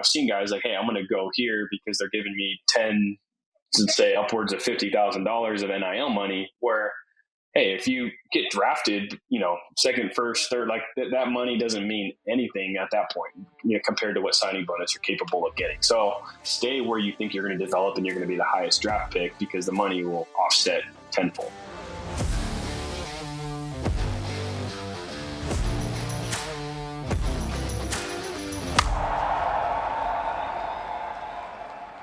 I've seen guys like, hey, I'm going to go here because they're giving me 10 to say upwards of $50,000 of NIL money, where, hey, if you get drafted, second, first, third, like that money doesn't mean anything at that point, compared to what signing bonus you're capable of getting. So stay where you think you're going to develop and you're going to be the highest draft pick, because the money will offset tenfold.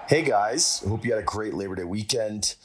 Hey guys, I hope you had a great Labor Day weekend.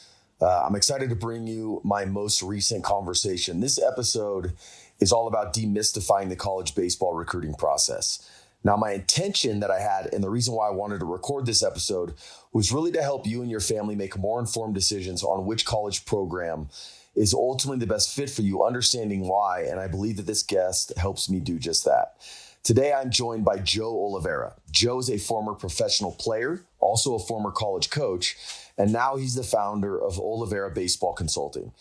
I'm excited to bring you my most recent conversation. This episode is all about demystifying the college baseball recruiting process. Now, my intention that I had, and the reason why I wanted to record this episode, was really to help you and your family make more informed decisions on which college program is ultimately the best fit for you, understanding why, and I believe that this guest helps me do just that. Today, I'm joined by Joe Oliveira. Joe is a former professional player, also a former college coach, and now he's the founder of Oliveira Baseball Consulting.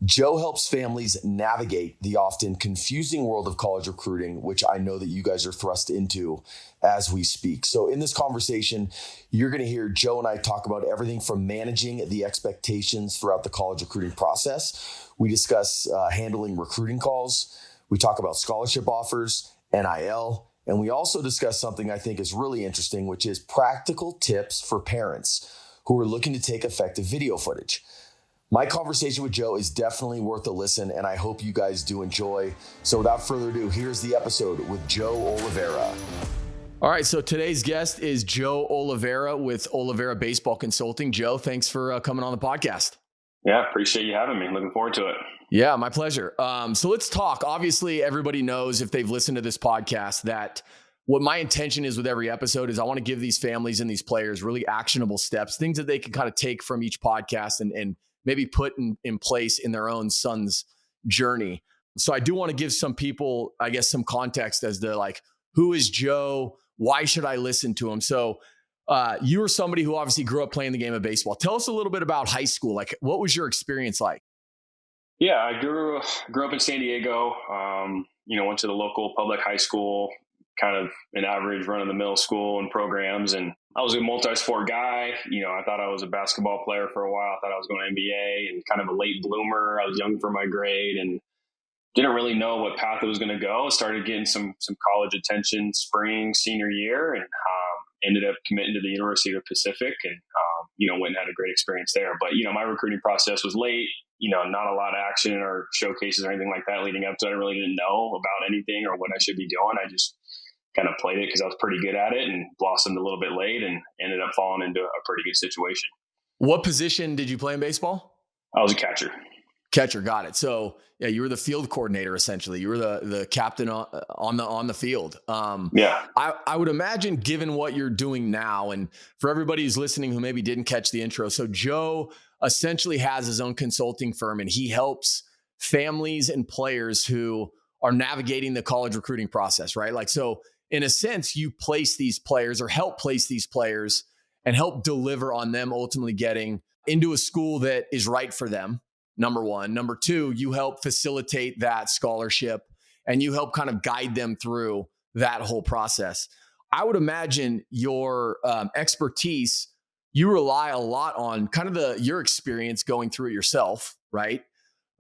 Joe helps families navigate the often confusing world of college recruiting, which I know that you guys are thrust into as we speak. So in this conversation, you're going to hear Joe and I talk about everything from managing the expectations throughout the college recruiting process. We discuss handling recruiting calls. We talk about scholarship offers, NIL, and we also discuss something I think is really interesting, which is practical tips for parents who are looking to take effective video footage. My conversation with Joe is definitely worth a listen, and I hope you guys do enjoy. So without further ado, here's the episode with Joe Oliveira. All right, so today's guest is Joe Oliveira with Oliveira Baseball Consulting. Joe, thanks for coming on the podcast. Yeah, appreciate you having me. Looking forward to it. Yeah, my pleasure. So let's talk. Obviously, everybody knows, if they've listened to this podcast, that what my intention is with every episode is I want to give these families and these players really actionable steps, things that they can kind of take from each podcast and maybe put in place in their own son's journey. So I do want to give some people, I guess, some context as to like, who is Joe? Why should I listen to him? So you were somebody who obviously grew up playing the game of baseball. Tell us a little bit about high school. Like, what was your experience like? Yeah, I grew up in San Diego, went to the local public high school, kind of an average run-of-the-mill school and programs. And I was a multi-sport guy. I thought I was a basketball player for a while. I thought I was going to NBA, and kind of a late bloomer. I was young for my grade and didn't really know what path it was going to go. Started getting some college attention spring, senior year, and ended up committing to the University of the Pacific, and went and had a great experience there. But my recruiting process was late. Not a lot of action or showcases or anything like that leading up to it. I really didn't know about anything or what I should be doing. I just kind of played it because I was pretty good at it, and blossomed a little bit late and ended up falling into a pretty good situation. What position did you play in baseball? I was a catcher. Catcher, got it. So yeah, you were the field coordinator essentially. You were the captain on the field. Yeah. I would imagine, given what you're doing now, and for everybody who's listening who maybe didn't catch the intro, so Joe essentially has his own consulting firm, and he helps families and players who are navigating the college recruiting process, right? Like, so in a sense, you place these players or help place these players and help deliver on them ultimately getting into a school that is right for them. Number one. Number two, you help facilitate that scholarship and you help kind of guide them through that whole process. I would imagine your expertise, you rely a lot on kind of your experience going through it yourself, right?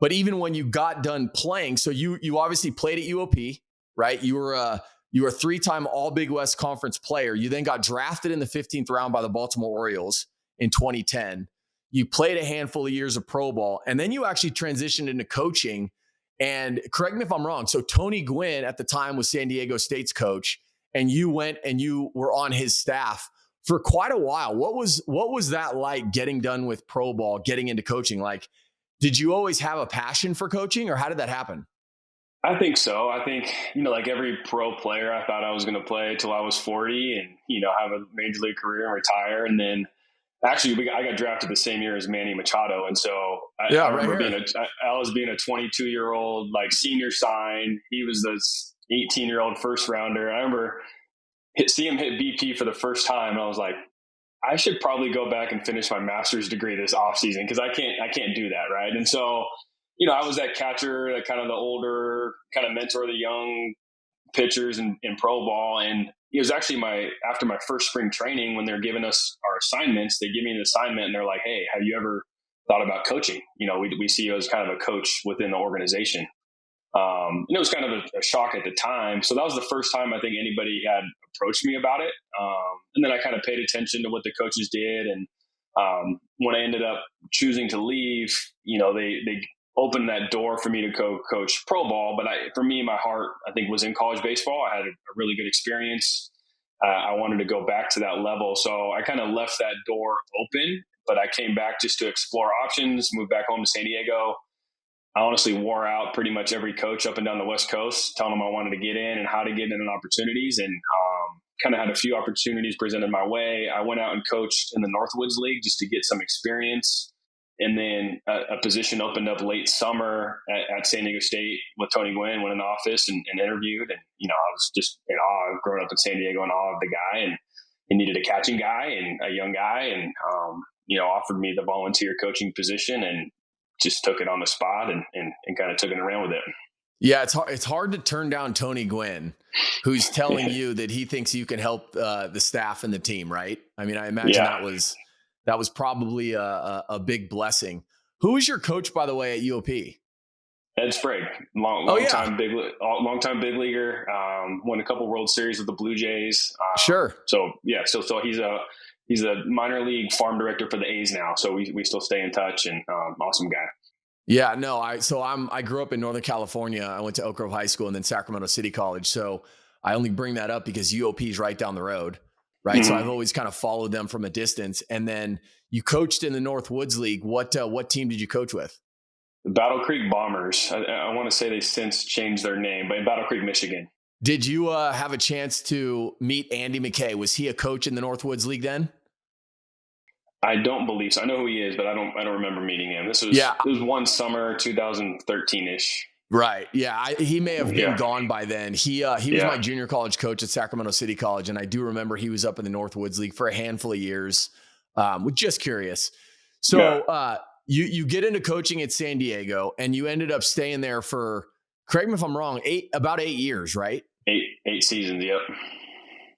But even when you got done playing, so you obviously played at UOP, right? You were a 3-time All Big West Conference player. You then got drafted in the 15th round by the Baltimore Orioles in 2010. You played a handful of years of pro ball, and then you actually transitioned into coaching. And correct me if I'm wrong. So Tony Gwynn at the time was San Diego State's coach, and you went and you were on his staff for quite a while. What was that like, getting done with pro ball, getting into coaching? Like, did you always have a passion for coaching, or how did that happen? I think so. I think, like every pro player, I thought I was going to play till I was 40 and, have a major league career and retire. And then actually I got drafted the same year as Manny Machado. And so I remember I was being a 22-year-old, like, senior sign. He was the 18-year-old first rounder. I remember see him hit BP for the first time. And I was like, I should probably go back and finish my master's degree this offseason, because I can't do that. Right. And so, I was that catcher, that kind of the older kind of mentor the young pitchers in pro ball. And it was actually after my first spring training, when they're giving us our assignments, they give me an assignment and they're like, "Hey, have you ever thought about coaching? We see you as kind of a coach within the organization." And it was kind of a shock at the time. So that was the first time I think anybody had approached me about it. And then I kind of paid attention to what the coaches did. And when I ended up choosing to leave, they opened that door for me to coach pro ball. But for me, my heart, I think, was in college baseball. I had a really good experience. I wanted to go back to that level. So I kind of left that door open, but I came back just to explore options, moved back home to San Diego. I honestly wore out pretty much every coach up and down the West Coast, telling them I wanted to get in and how to get in opportunities, and kind of had a few opportunities presented my way. I went out and coached in the Northwoods League just to get some experience. And then a position opened up late summer at San Diego State with Tony Gwynn, went in the office and interviewed. And, I was just in awe. I've grown up in San Diego, in awe of the guy, and he needed a catching guy and a young guy, and, offered me the volunteer coaching position, and just took it on the spot and kind of took it around with it. Yeah, it's hard to turn down Tony Gwynn, who's telling you that he thinks you can help the staff and the team, right? I mean, I imagine that was probably a big blessing. Who was your coach, by the way, at UOP? Ed Sprague, long time big leaguer. Won a couple World Series with the Blue Jays. Sure. So he's a minor league farm director for the A's now. So we still stay in touch, and awesome guy. Yeah, no, I grew up in Northern California. I went to Oak Grove High School and then Sacramento City College. So I only bring that up because UOP is right down the road, right? Mm-hmm. So I've always kind of followed them from a distance. And then you coached in the Northwoods League. What team did you coach with? The Battle Creek Bombers. I want to say they since changed their name, but in Battle Creek, Michigan. Did you have a chance to meet Andy McKay? Was he a coach in the Northwoods League then? I don't believe so. I know who he is, but I don't remember meeting him. It was one summer, 2013-ish. Right. Yeah. He may have been gone by then. He was my junior college coach at Sacramento City College. And I do remember he was up in the Northwoods League for a handful of years. Was just curious. So you get into coaching at San Diego and you ended up staying there for, correct me if I'm wrong, about 8 years, right? Eight seasons. Yep.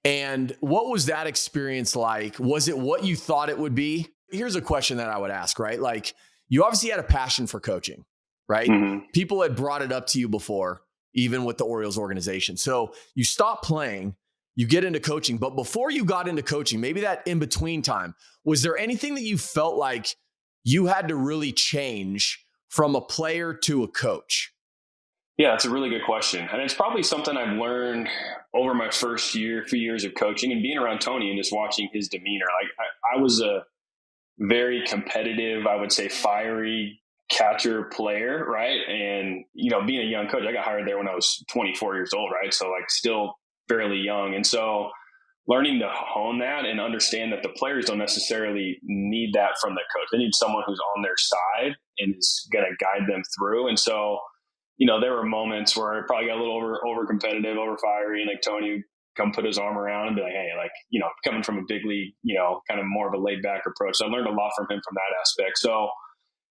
And what was that experience like? Was it what you thought it would be? Here's a question that I would ask, right? Like, you obviously had a passion for coaching, right? Mm-hmm. People had brought it up to you before, even with the Orioles organization. So you stop playing, you get into coaching. But before you got into coaching, maybe that in-between time, was there anything that you felt like you had to really change from a player to a coach? Yeah, that's a really good question. And it's probably something I've learned over my first few years of coaching and being around Tony and just watching his demeanor. Like I was a very competitive, I would say fiery catcher player, right? And, being a young coach, I got hired there when I was 24 years old, right? So like still fairly young. And so learning to hone that and understand that the players don't necessarily need that from their coach. They need someone who's on their side and is going to guide them through. And so, there were moments where I probably got a little over competitive, over fiery, and like Tony would come put his arm around and be like, hey, like, coming from a big league, kind of more of a laid back approach. So I learned a lot from him from that aspect. So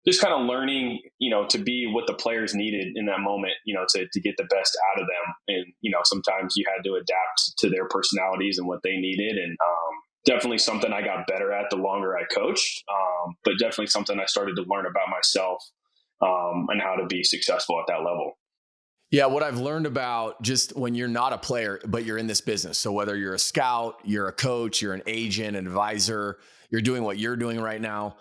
just kind of learning, to be what the players needed in that moment, to get the best out of them. And, sometimes you had to adapt to their personalities and what they needed. And definitely something I got better at the longer I coached, but definitely something I started to learn about myself and how to be successful at that level. Yeah, what I've learned about just when you're not a player, but you're in this business. So whether you're a scout, you're a coach, you're an agent, an advisor, you're doing what you're doing right now,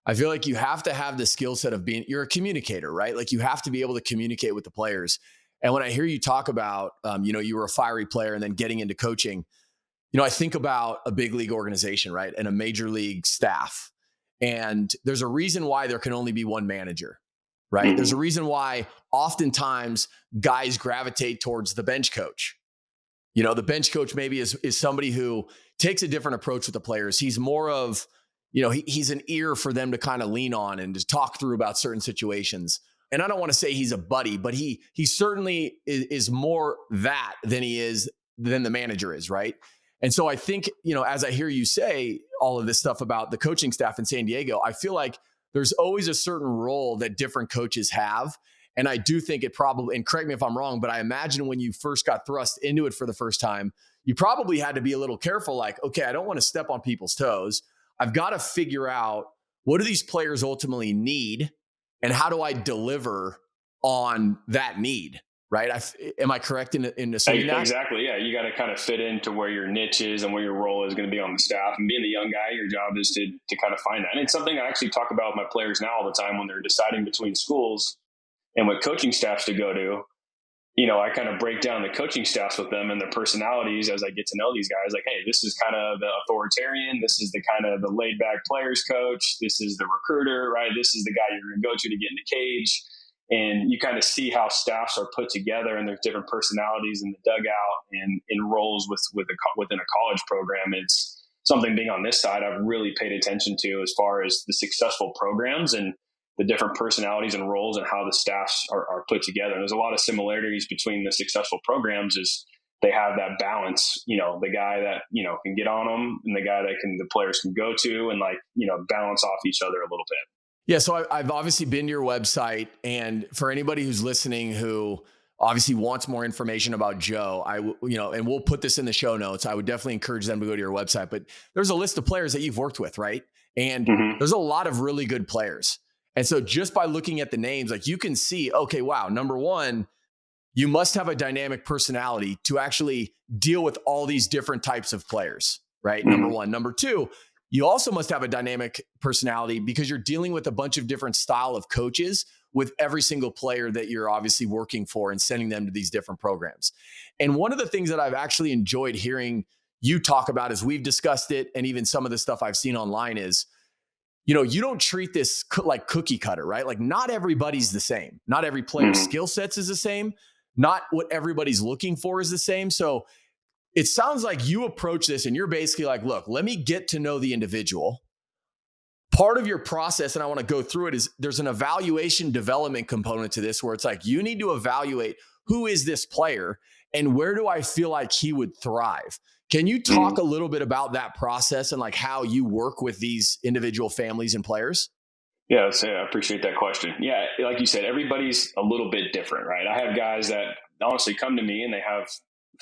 I feel like you have to have the skill set of you're a communicator, right? Like you have to be able to communicate with the players. And when I hear you talk about, you were a fiery player and then getting into coaching, I think about a big league organization, right? And a major league staff. And there's a reason why there can only be one manager. Right. Mm-hmm. There's a reason why oftentimes guys gravitate towards the bench coach. The bench coach maybe is somebody who takes a different approach with the players. He's more of, he's an ear for them to kind of lean on and to talk through about certain situations. And I don't want to say he's a buddy, but he certainly is more that than the manager is. Right. And so I think, as I hear you say all of this stuff about the coaching staff in San Diego, I feel like there's always a certain role that different coaches have. And I do think it probably, and correct me if I'm wrong, but I imagine when you first got thrust into it for the first time, you probably had to be a little careful. Like, okay, I don't want to step on people's toes. I've got to figure out, what do these players ultimately need, and how do I deliver on that need? Right? Am I correct in assuming that? Exactly. Yeah. You got to kind of fit into where your niche is and where your role is going to be on the staff. And being the young guy, your job is to kind of find that. And it's something I actually talk about with my players now all the time when they're deciding between schools and what coaching staffs to go to. I kind of break down the coaching staffs with them and their personalities as I get to know these guys. Like, hey, this is kind of the authoritarian. This is the kind of the laid back players coach. This is the recruiter, right? This is the guy you're going to go to get in the cage. And you kind of see how staffs are put together, and there's different personalities in the dugout and in roles within a college program. It's something being on this side I've really paid attention to as far as the successful programs and the different personalities and roles and how the staffs are put together. And there's a lot of similarities between the successful programs is they have that balance, the guy that, can get on them and the guy that the players can go to and balance off each other a little bit. Yeah. So I've obviously been to your website, and for anybody who's listening who obviously wants more information about Joe, and we'll put this in the show notes. I would definitely encourage them to go to your website, but there's a list of players that you've worked with, right? And there's a lot of really good players. And so just by looking at the names, like, you can see, okay, wow, number one, you must have a dynamic personality to actually deal with all these different types of players, right? Number one. Number two, you also must have a dynamic personality because you're dealing with a bunch of different style of coaches with every single player that you're obviously working for and sending them to these different programs. And one of the things that I've actually enjoyed hearing you talk about, as we've discussed it, and even some of the stuff I've seen online, is, you don't treat this like cookie cutter, right? Like, not everybody's the same. Not every player's skill sets is the same. Not what everybody's looking for is the same. So it sounds like you approach this and you're basically like, look, let me get to know the individual. Part of your process, and I want to go through it, is there's an evaluation development component to this where it's like, you need to evaluate, who is this player and where do I feel like he would thrive? Can you talk a little bit about that process and like how you work with these individual families and players? Yeah, I appreciate that question. Yeah, like you said, everybody's a little bit different, right? I have guys that honestly come to me and they have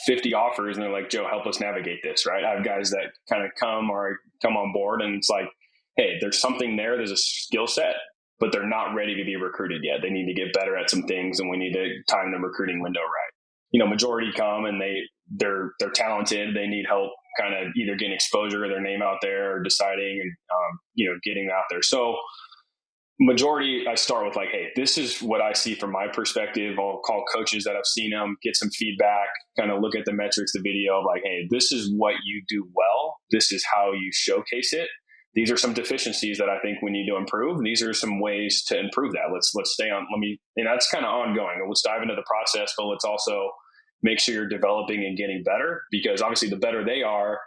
50 offers and they're like, Joe, help us navigate this, right? I have guys that kind of come on board and it's like, hey, there's something there. There's a skill set, but they're not ready to be recruited yet. They need to get better at some things and we need to time the recruiting window right. Majority come and they're talented. They need help kind of either getting exposure or their name out there or deciding and, getting out there. So majority, I start with like, hey, this is what I see from my perspective. I'll call coaches that I've seen them, get some feedback, kind of look at the metrics, the video of like, hey, this is what you do well. This is how you showcase it. These are some deficiencies that I think we need to improve. These are some ways to improve that. Let's stay on. And that's kind of ongoing. Let's dive into the process, but let's also make sure you're developing and getting better, because obviously the better they are,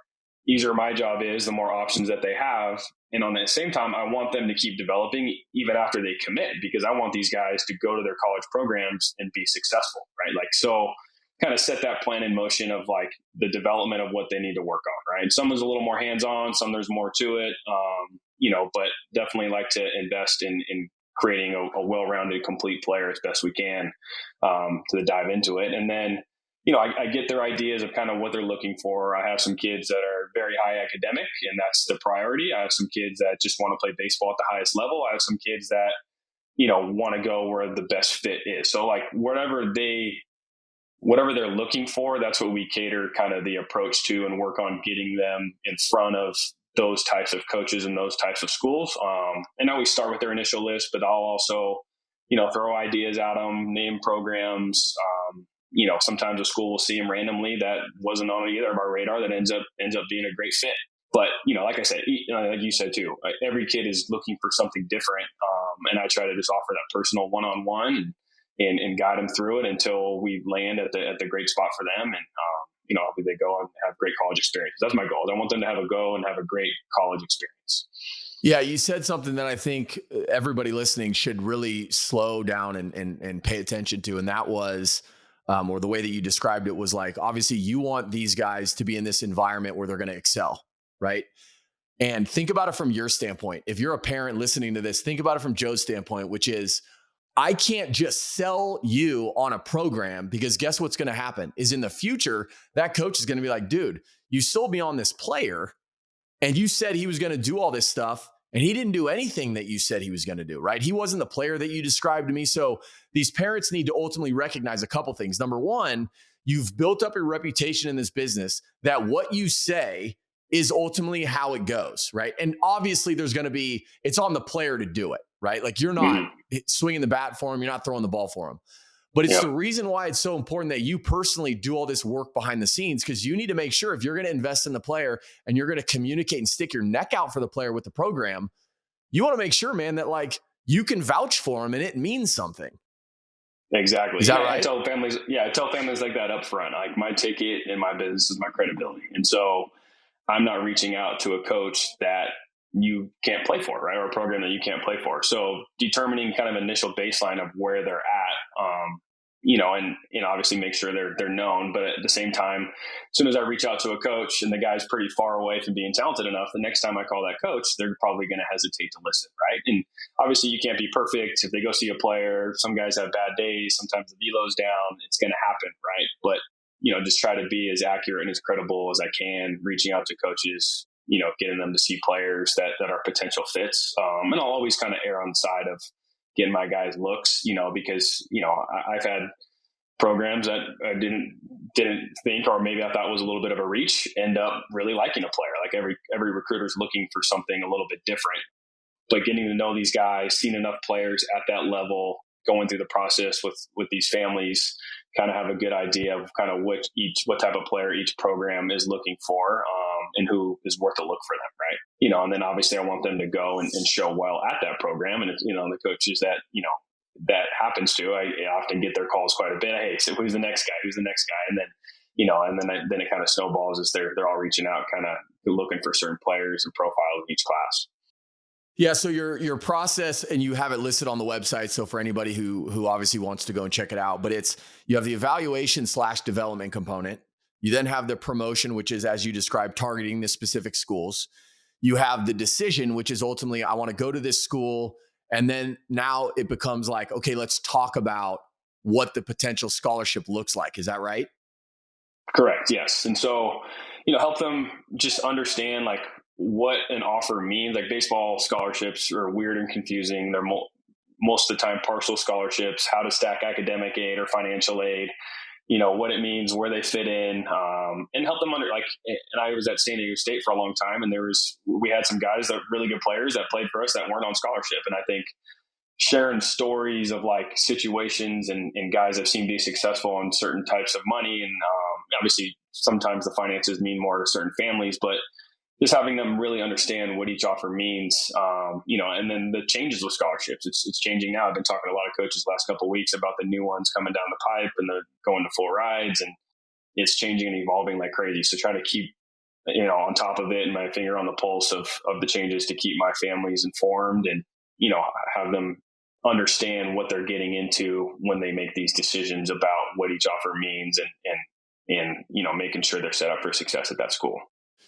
easier my job is, the more options that they have. And on the same time, I want them to keep developing even after they commit, because I want these guys to go to their college programs and be successful, right? Like, so kind of set that plan in motion of like the development of what they need to work on, right? Some is a little more hands-on, some there's more to it, but definitely like to invest in creating a well-rounded, complete player as best we can to dive into it. And then, I get their ideas of kind of what they're looking for. I have some kids that are very high academic, and that's the priority. I have some kids that just want to play baseball at the highest level. I have some kids that, want to go where the best fit is. So like whatever they're looking for, that's what we cater kind of the approach to and work on getting them in front of those types of coaches and those types of schools. And I always start with their initial list, but I'll also, throw ideas at them, name programs. Sometimes a school will see them randomly that wasn't on either of our radar that ends up being a great fit. But, like I said, like you said too, every kid is looking for something different. And I try to just offer that personal one-on-one and guide them through it until we land at the great spot for them. And, hopefully they go and have great college experience. That's my goal. I want them to have a go and have a great college experience. Yeah, you said something that I think everybody listening should really slow down and pay attention to. And that was, or the way that you described it was like, obviously you want these guys to be in this environment where they're going to excel, right? And think about it from your standpoint. If you're a parent listening to this, think about it from Joe's standpoint, which is, I can't just sell you on a program, because guess what's going to happen is in the future, that coach is going to be like, dude, you sold me on this player and you said he was going to do all this stuff and he didn't do anything that you said he was going to do, right? He wasn't the player that you described to me. So these parents need to ultimately recognize a couple things. Number one, you've built up a reputation in this business that what you say is ultimately how it goes, right? And obviously it's on the player to do it, right? Like you're not swinging the bat for him. You're not throwing the ball for him. But it's the reason why it's so important that you personally do all this work behind the scenes, because you need to make sure if you're going to invest in the player and you're going to communicate and stick your neck out for the player with the program, you want to make sure, man, that like you can vouch for him and it means something. Exactly. Is that right? I tell families like that up front. Like my ticket in my business is my credibility. And so I'm not reaching out to a coach that you can't play for, right? Or a program that you can't play for. So determining kind of initial baseline of where they're at, and obviously make sure they're known. But at the same time, as soon as I reach out to a coach and the guy's pretty far away from being talented enough, the next time I call that coach, they're probably going to hesitate to listen, right? And obviously you can't be perfect. If they go see a player, some guys have bad days, sometimes the velo's down, it's going to happen, right? But just try to be as accurate and as credible as I can, reaching out to coaches, getting them to see players that are potential fits. And I'll always kind of err on the side of getting my guys looks, because, I've had programs that I didn't think, or maybe I thought was a little bit of a reach, end up really liking a player. Like every recruiter's looking for something a little bit different, but getting to know these guys, seeing enough players at that level, going through the process with these families, kind of have a good idea of kind of what type of player each program is looking for, and who is worth a look for them, right? And then obviously I want them to go and show well at that program. And, the coaches that, that happens to, I often get their calls quite a bit. Hey, so who's the next guy? Who's the next guy? And then, then it kind of snowballs as they're all reaching out, kind of looking for certain players and profiles in each class. Yeah. So your process, and you have it listed on the website. So for anybody who obviously wants to go and check it out, but you have the evaluation / development component. You then have the promotion, which is, as you described, targeting the specific schools. You have the decision, which is ultimately, I want to go to this school. And then now it becomes like, okay, let's talk about what the potential scholarship looks like. Is that right? Correct. Yes. And so, help them just understand like what an offer means. Like baseball scholarships are weird and confusing. They're most of the time partial scholarships, how to stack academic aid or financial aid, what it means, where they fit in, and help them and I was at San Diego State for a long time, and we had some guys that really good players that played for us that weren't on scholarship. And I think sharing stories of like situations and guys I've seen be successful on certain types of money. And obviously sometimes the finances mean more to certain families, but just having them really understand what each offer means, and then the changes with scholarships. It's changing now. I've been talking to a lot of coaches the last couple of weeks about the new ones coming down the pipe and the going to full rides, and it's changing and evolving like crazy. So try to keep, on top of it and my finger on the pulse of the changes to keep my families informed and, have them understand what they're getting into when they make these decisions about what each offer means and making sure they're set up for success at that school.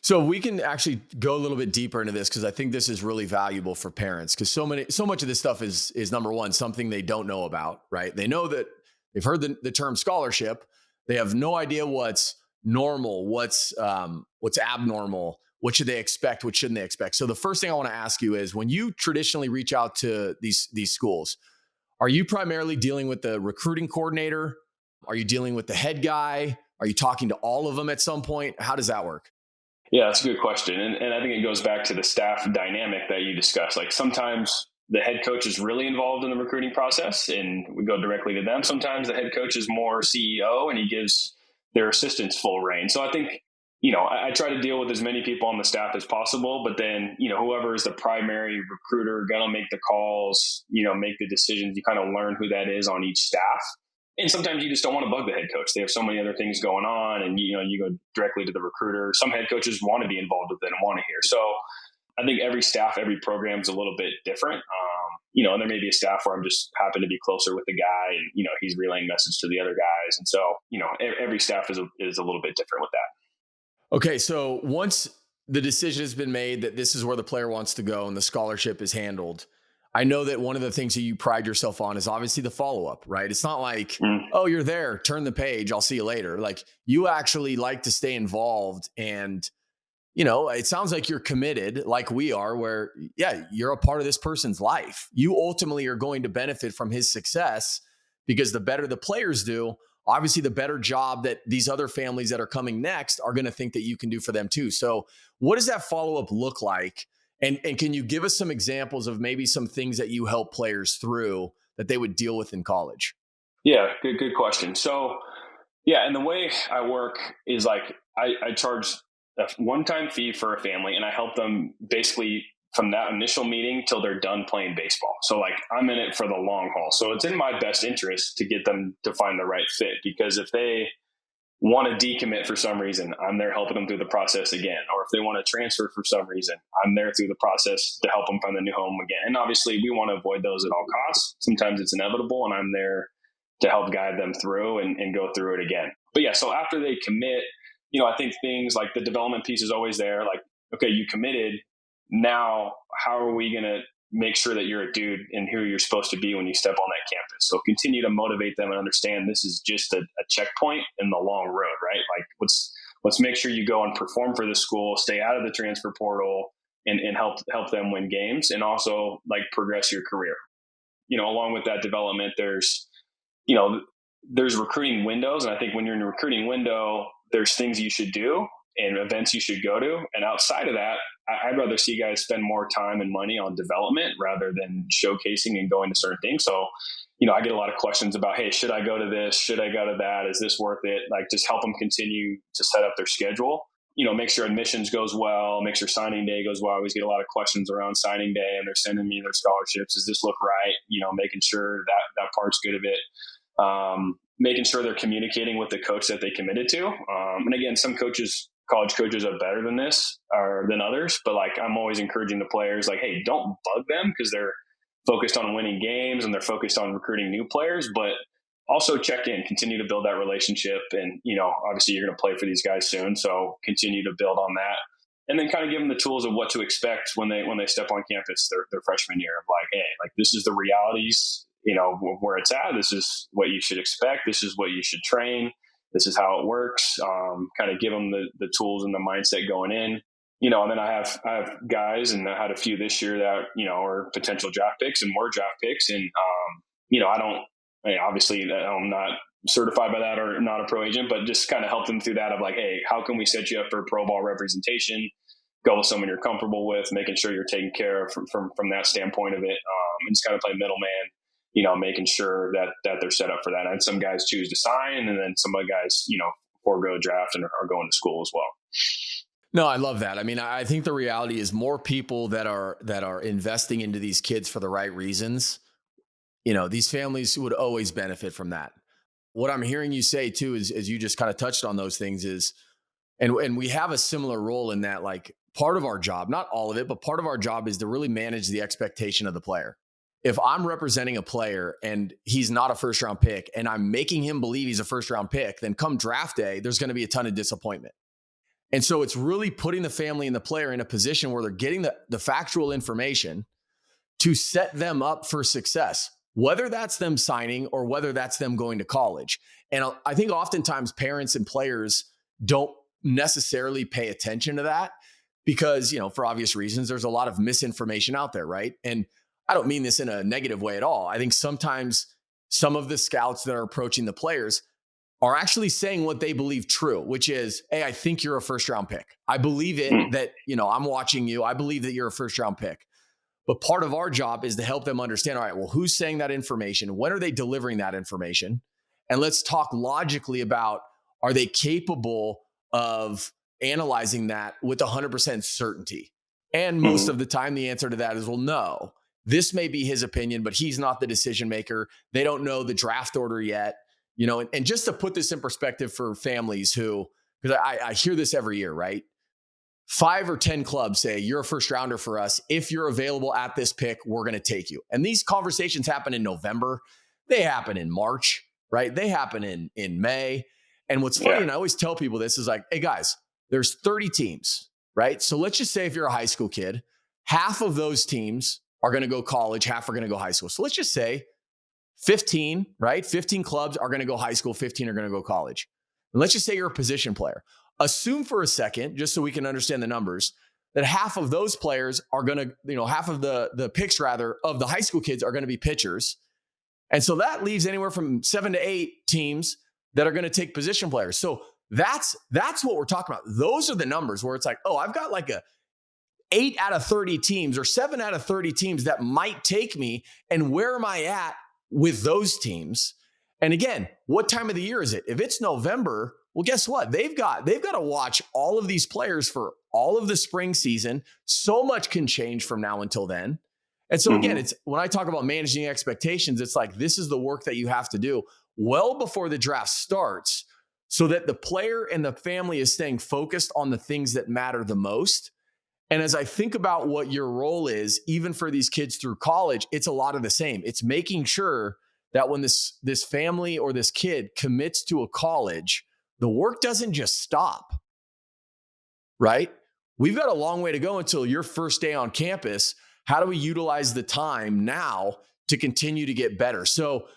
So we can actually go a little bit deeper into this, because I think this is really valuable for parents, because so much of this stuff is number one, something they don't know about, right? They know that they've heard the term scholarship. They have no idea what's normal, what's abnormal, what should they expect, what shouldn't they expect. So the first thing I want to ask you is, when you traditionally reach out to these schools, are you primarily dealing with the recruiting coordinator? Are you dealing with the head guy? Are you talking to all of them at some point? How does that work? Yeah, that's a good question. And I think it goes back to the staff dynamic that you discussed. Like sometimes the head coach is really involved in the recruiting process and we go directly to them. Sometimes the head coach is more CEO and he gives their assistants full reign. So I think, I try to deal with as many people on the staff as possible, but then, whoever is the primary recruiter, going to make the calls, make the decisions, you kind of learn who that is on each staff. And sometimes you just don't want to bug the head coach. They have so many other things going on and, you go directly to the recruiter. Some head coaches want to be involved with it and want to hear. So I think every staff, every program is a little bit different. And there may be a staff where I'm just happen to be closer with the guy and, he's relaying message to the other guys. And so, every staff is a little bit different with that. Okay. So once the decision has been made that this is where the player wants to go and the scholarship is handled, I know that one of the things that you pride yourself on is obviously the follow-up, right? It's not like, Mm. oh, you're there, turn the page, I'll see you later. Like, you actually like to stay involved. And, it sounds like you're committed like we are, where, yeah, you're a part of this person's life. You ultimately are going to benefit from his success, because the better the players do, obviously the better job that these other families that are coming next are going to think that you can do for them too. So what does that follow-up look like? And can you give us some examples of maybe some things that you help players through that they would deal with in college? Yeah, good question. So, yeah, and the way I work is like I charge a one-time fee for a family, and I help them basically from that initial meeting till they're done playing baseball. So like I'm in it for the long haul. So it's in my best interest to get them to find the right fit, because if they want to decommit for some reason, I'm there helping them through the process again. Or if they want to transfer for some reason, I'm there through the process to help them find a new home again. And obviously we want to avoid those at all costs. Sometimes it's inevitable, and I'm there to help guide them through and go through it again. But yeah, so after they commit, I think things like the development piece is always there. Like, okay, you committed. Now, how are we going to make sure that you're a dude and who you're supposed to be when you step on that campus? So continue to motivate them and understand this is just a checkpoint in the long road, right? Like let's make sure you go and perform for the school, stay out of the transfer portal, and help them win games, and also like progress your career. Along with that development, there's recruiting windows. And I think when you're in a recruiting window, there's things you should do and events you should go to. And outside of that, I'd rather see guys spend more time and money on development rather than showcasing and going to certain things. So, I get a lot of questions about, hey, should I go to this? Should I go to that? Is this worth it? Like, just help them continue to set up their schedule. Make sure admissions goes well, make sure signing day goes well. I always get a lot of questions around signing day, and they're sending me their scholarships. Does this look right? Making sure that part's good of it. Making sure they're communicating with the coach that they committed to. And again, some college coaches are better than this or than others, but like I'm always encouraging the players, like, hey, don't bug them because they're focused on winning games and they're focused on recruiting new players, but also check in, continue to build that relationship. And, obviously you're going to play for these guys soon. So continue to build on that. And then kind of give them the tools of what to expect when they step on campus their freshman year, of like, hey, like this is the realities, where it's at. This is what you should expect. This is what you should train. This is how it works. Kind of give them the tools and the mindset going in, and then I have guys, and I had a few this year that, are potential draft picks and more draft picks. And, obviously I'm not certified by that or not a pro agent, but just kind of help them through that of like, hey, how can we set you up for pro ball representation? Go with someone you're comfortable with, making sure you're taken care of from that standpoint of it. And just kind of play middleman, making sure that they're set up for that. And some guys choose to sign, and then some other guys, forego draft and are going to school as well. No, I love that. I mean, I think the reality is more people that are investing into these kids for the right reasons. These families would always benefit from that. What I'm hearing you say too is, as you just kind of touched on those things, is, and we have a similar role in that, like part of our job, not all of it, but part of our job is to really manage the expectation of the player. If I'm representing a player and he's not a first round pick and I'm making him believe he's a first round pick, then come draft day, there's going to be a ton of disappointment. And so it's really putting the family and the player in a position where they're getting the factual information to set them up for success, whether that's them signing or whether that's them going to college. And I think oftentimes parents and players don't necessarily pay attention to that because, for obvious reasons, there's a lot of misinformation out there, right? And I don't mean this in a negative way at all. I think sometimes some of the scouts that are approaching the players are actually saying what they believe true, which is, hey, I think you're a first round pick. I believe it that, I'm watching you. I believe that you're a first round pick. But part of our job is to help them understand, all right, well, who's saying that information? When are they delivering that information? And let's talk logically about, are they capable of analyzing that with 100% certainty? And most of the time, the answer to that is, well, no. This may be his opinion, but he's not the decision maker. They don't know the draft order yet. And just to put this in perspective for families who, because I hear this every year, right? 5 or 10 clubs say, you're a first rounder for us. If you're available at this pick, we're going to take you. And these conversations happen in November. They happen in March, right? They happen in May. And what's funny, and I always tell people this, is like, hey guys, there's 30 teams, right? So let's just say if you're a high school kid, half of those teams are going to go college, half are going to go high school. So let's just say 15, right? 15 clubs are going to go high school, 15 are going to go college. And let's just say you're a position player. Assume for a second, just so we can understand the numbers, that half of those players are going to, half of the picks rather of the high school kids are going to be pitchers. And so that leaves anywhere from 7 to 8 teams that are going to take position players. So that's what we're talking about. Those are the numbers where it's like, oh, I've got like a 8 out of 30 teams or 7 out of 30 teams that might take me. And where am I at with those teams? And again, what time of the year is it? If it's November, well, guess what? They've got to watch all of these players for all of the spring season. So much can change from now until then. And so again, it's when I talk about managing expectations, it's like, this is the work that you have to do well before the draft starts so that the player and the family is staying focused on the things that matter the most. And as I think about what your role is, even for these kids through college, it's a lot of the same. It's making sure that when this family or this kid commits to a college, the work doesn't just stop, right? We've got a long way to go until your first day on campus. How do we utilize the time now to continue to get better? So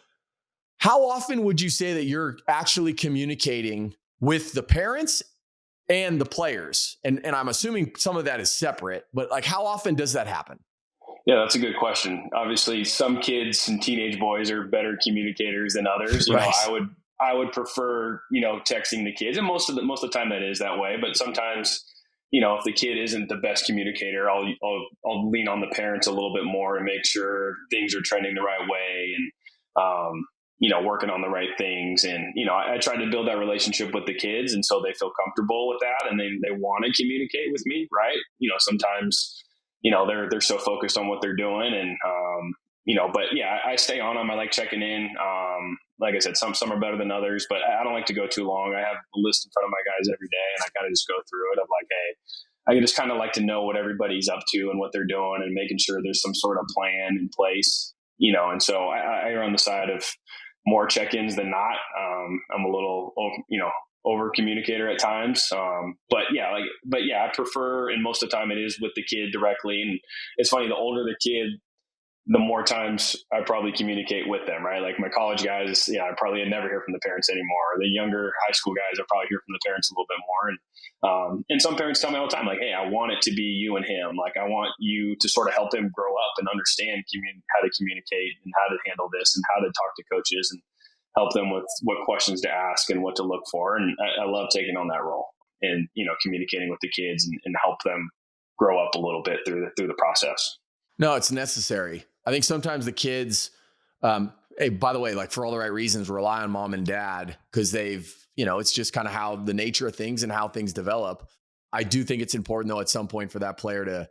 how often would you say that you're actually communicating with the parents and the players? And I'm assuming some of that is separate, but like, how often does that happen? Yeah, that's a good question. Obviously, some kids and teenage boys are better communicators than others. Right. I would prefer, texting the kids, and most of the time that is that way. But sometimes, if the kid isn't the best communicator, I'll lean on the parents a little bit more and make sure things are trending the right way, and working on the right things. And I try to build that relationship with the kids, and so they feel comfortable with that, and they want to communicate with me, right? Sometimes they're so focused on what they're doing, and but yeah, I stay on them. I like checking in. Like I said, some are better than others, but I don't like to go too long. I have a list in front of my guys every day, and I kind of just go through it of like, hey, I just kind of like to know what everybody's up to and what they're doing, and making sure there's some sort of plan in place, and so I err on the side of more check-ins than not. I'm a little, over communicator at times. But I prefer, and most of the time it is with the kid directly. And it's funny, the older the kid, the more times I probably communicate with them, right? Like my college guys, I probably never hear from the parents anymore. The younger high school guys, I probably hear from the parents a little bit more. And some parents tell me all the time, like, hey, I want it to be you and him. Like, I want you to sort of help him grow up and understand how to communicate and how to handle this and how to talk to coaches and help them with what questions to ask and what to look for. And I love taking on that role and, communicating with the kids and help them grow up a little bit through the process. No, it's necessary. I think sometimes the kids, hey, by the way, like for all the right reasons, rely on mom and dad because they've, it's just kind of how the nature of things and how things develop. I do think it's important though, at some point for that player to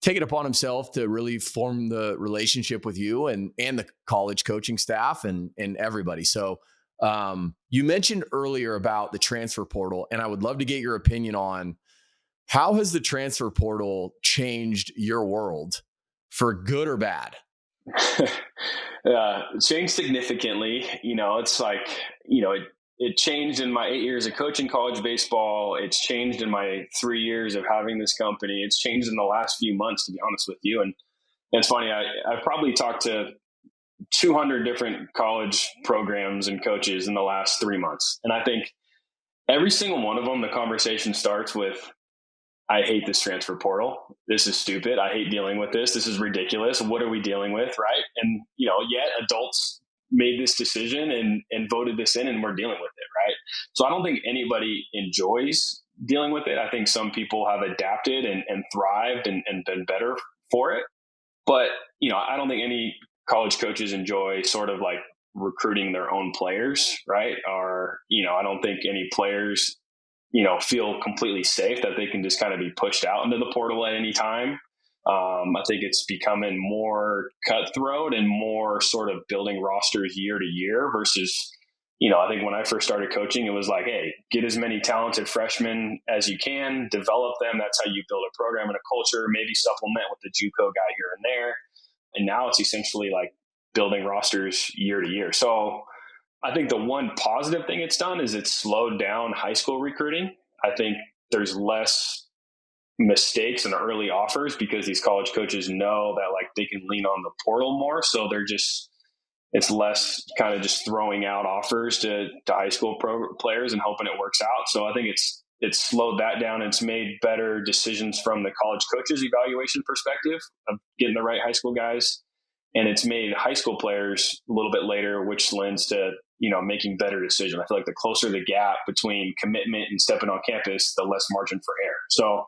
take it upon himself to really form the relationship with you and the college coaching staff and everybody. So you mentioned earlier about the transfer portal, and I would love to get your opinion on how has the transfer portal changed your world for good or bad? Changed significantly. It's like, it changed in my 8 years of coaching college baseball. It's changed in my 3 years of having this company. It's changed in the last few months, to be honest with you. And it's funny, I've probably talked to 200 different college programs and coaches in the last 3 months. And I think every single one of them, the conversation starts with, I hate this transfer portal. This is stupid. I hate dealing with this. This is ridiculous. What are we dealing with? Right. And, yet adults made this decision and voted this in, and we're dealing with it. Right. So I don't think anybody enjoys dealing with it. I think some people have adapted and thrived and been better for it. But, I don't think any college coaches enjoy sort of like recruiting their own players. Right. Or, I don't think any players feel completely safe that they can just kind of be pushed out into the portal at any time. I think it's becoming more cutthroat and more sort of building rosters year to year versus, I think when I first started coaching, it was like, hey, get as many talented freshmen as you can, develop them. That's how you build a program and a culture, maybe supplement with the JUCO guy here and there. And now it's essentially like building rosters year to year. So I think the one positive thing it's done is it's slowed down high school recruiting. I think there's less mistakes and early offers because these college coaches know that like they can lean on the portal more. So it's less kind of just throwing out offers to high school players and hoping it works out. So I think it's slowed that down. It's made better decisions from the college coaches evaluation perspective of getting the right high school guys. And it's made high school players a little bit later, which lends to, making better decisions. I feel like the closer the gap between commitment and stepping on campus, the less margin for error. So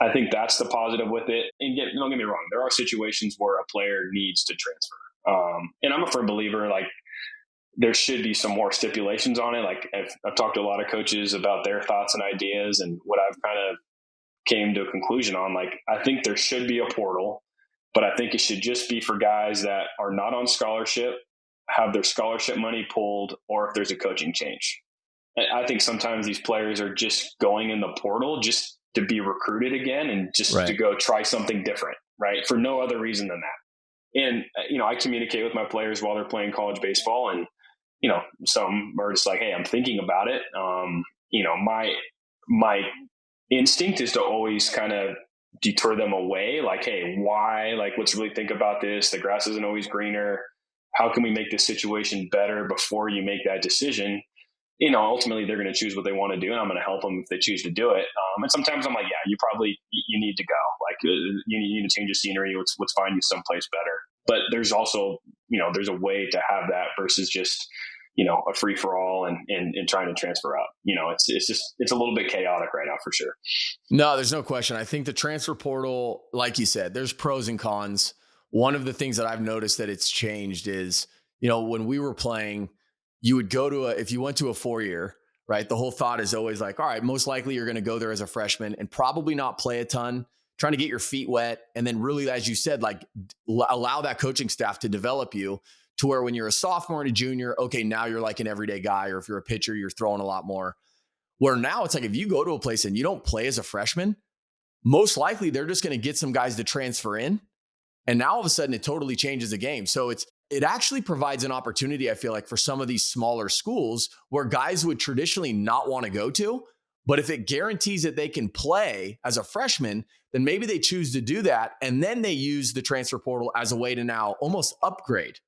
I think that's the positive with it. And don't get me wrong, there are situations where a player needs to transfer. And I'm a firm believer, like, there should be some more stipulations on it. Like I've talked to a lot of coaches about their thoughts and ideas, and what I've kind of came to a conclusion on, like, I think there should be a portal, but I think it should just be for guys that are not on scholarship, have their scholarship money pulled, or if there's a coaching change. I think sometimes these players are just going in the portal just to be recruited again and just to go try something different, right? For no other reason than that. And, I communicate with my players while they're playing college baseball, and, some are just like, hey, I'm thinking about it. My instinct is to always kind of deter them away. Like, hey, why? Like, let's really think about this. The grass isn't always greener. How can we make this situation better before you make that decision? Ultimately they're going to choose what they want to do, and I'm going to help them if they choose to do it. And sometimes I'm like, yeah, you need to go. Like, you need to change the scenery. Let's find you someplace better. But there's also, there's a way to have that versus just, a free for all and trying to transfer up. It's a little bit chaotic right now for sure. No, there's no question. I think the transfer portal, like you said, there's pros and cons. One of the things that I've noticed that it's changed is, when we were playing, you would go if you went to a 4-year, right? The whole thought is always like, all right, most likely you're going to go there as a freshman and probably not play a ton, trying to get your feet wet. And then really, as you said, like, allow that coaching staff to develop you to where when you're a sophomore and a junior, okay, now you're like an everyday guy, or if you're a pitcher, you're throwing a lot more. Where now it's like, if you go to a place and you don't play as a freshman, most likely they're just going to get some guys to transfer in. And now all of a sudden it totally changes the game. So it actually provides an opportunity, I feel like, for some of these smaller schools where guys would traditionally not want to go to. But if it guarantees that they can play as a freshman, then maybe they choose to do that. And then they use the transfer portal as a way to now almost upgrade,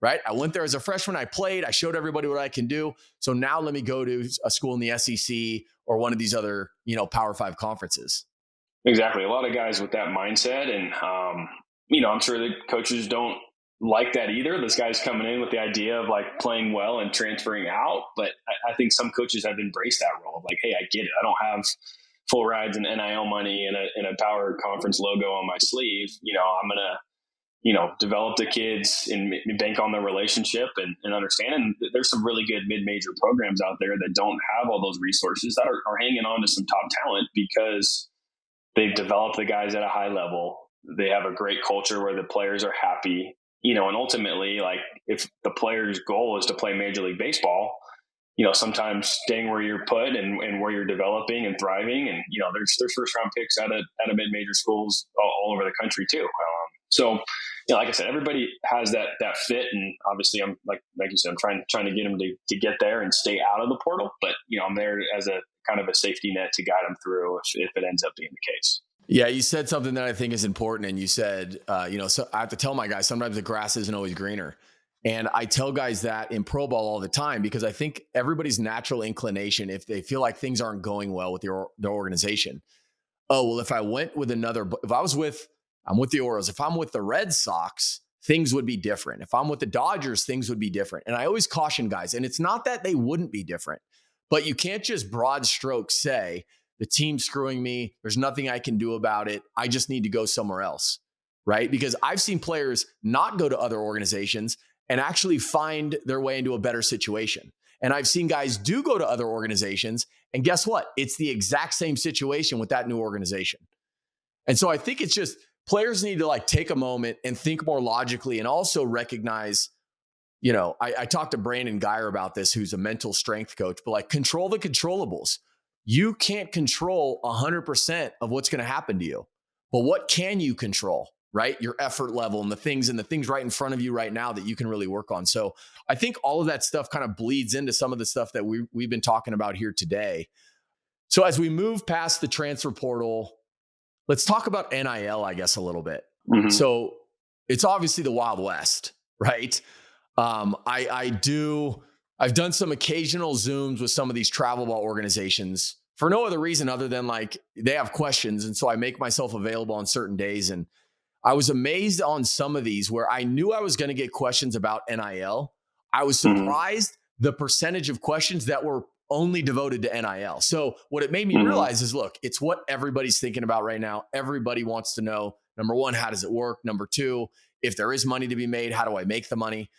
right? I went there as a freshman. I played. I showed everybody what I can do. So now let me go to a school in the SEC or one of these other, Power 5 conferences. Exactly. A lot of guys with that mindset. And, I'm sure the coaches don't like that either. This guy's coming in with the idea of like playing well and transferring out. But I think some coaches have embraced that role of like, hey, I get it. I don't have full rides and NIL money and a Power Conference logo on my sleeve. I'm going to, develop the kids and bank on their relationship and understand. And there's some really good mid-major programs out there that don't have all those resources that are hanging on to some top talent because they've developed the guys at a high level. They have a great culture where the players are happy, and ultimately, like, if the player's goal is to play Major League Baseball, sometimes staying where you're put and where you're developing and thriving. And, there's first round picks out of mid-major schools all over the country too. So, like I said, everybody has that fit. And obviously I'm like you said, I'm trying to get them to get there and stay out of the portal, but I'm there as a kind of a safety net to guide them through if it ends up being the case. Yeah, you said something that I think is important. And you said, so I have to tell my guys, sometimes the grass isn't always greener. And I tell guys that in pro ball all the time, because I think everybody's natural inclination, if they feel like things aren't going well with their organization, oh, well, if I went with I'm with the Orioles. If I'm with the Red Sox, things would be different. If I'm with the Dodgers, things would be different. And I always caution guys, and it's not that they wouldn't be different, but you can't just broad strokes say, the team's screwing me, there's nothing I can do about it, I just need to go somewhere else, right? Because I've seen players not go to other organizations and actually find their way into a better situation. And I've seen guys do go to other organizations, and guess what? It's the exact same situation with that new organization. And so I think it's just players need to like take a moment and think more logically, and also recognize, I talked to Brandon Geyer about this, who's a mental strength coach, but like, control the controllables. You can't control 100% of what's going to happen to you, but what can you control, right? Your effort level and the things right in front of you right now that you can really work on. So I think all of that stuff kind of bleeds into some of the stuff that we've been talking about here today. So as we move past the transfer portal, let's talk about NIL, I guess, a little bit. Mm-hmm. So it's obviously the Wild West, right? I've done some occasional Zooms with some of these travel ball organizations for no other reason other than like they have questions. And so I make myself available on certain days. And I was amazed on some of these where I knew I was going to get questions about NIL. I was Mm-hmm. surprised the percentage of questions that were only devoted to NIL. So what it made me Mm-hmm. realize is, look, it's what everybody's thinking about right now. Everybody wants to know, number one, how does it work? Number two, if there is money to be made, how do I make the money?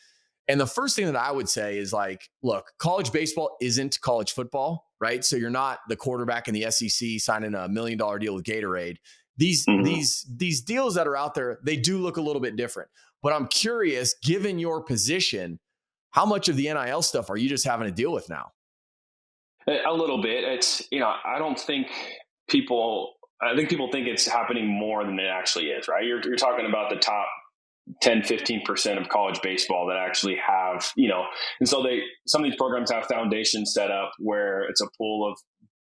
And the first thing that I would say is like, look, college baseball isn't college football, right? So you're not the quarterback in the SEC signing $1 million deal with Gatorade. Mm-hmm. These deals that are out there, they do look a little bit different. But I'm curious, given your position, how much of the NIL stuff are you just having to deal with now? A little bit. It's, I think people think it's happening more than it actually is, right? You're talking about the top 10, 15% of college baseball that actually have, and so some of these programs have foundations set up where it's a pool of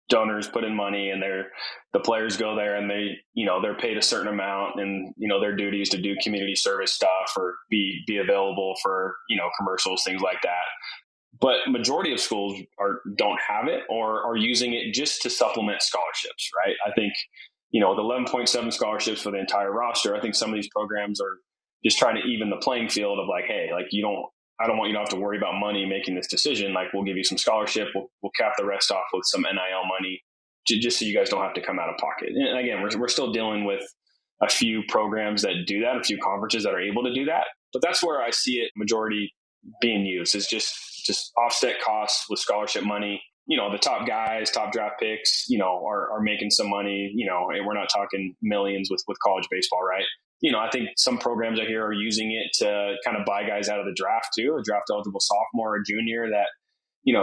donors put in money, and the players go there and they're paid a certain amount, and, their duty is to do community service stuff or be available for, commercials, things like that. But majority of schools don't have it or are using it just to supplement scholarships, right? I think, with 11.7 scholarships for the entire roster, I think some of these programs are just trying to even the playing field of like, hey, like I don't want you to have to worry about money making this decision. Like, we'll give you some scholarship. We'll cap the rest off with some NIL money just so you guys don't have to come out of pocket. And again, we're still dealing with a few programs that do that, a few conferences that are able to do that. But that's where I see it majority being used is just offset costs with scholarship money. The top guys, top draft picks, are making some money, and we're not talking millions with college baseball, right? I think some programs I hear are using it to kind of buy guys out of the draft too, a draft eligible sophomore or junior that,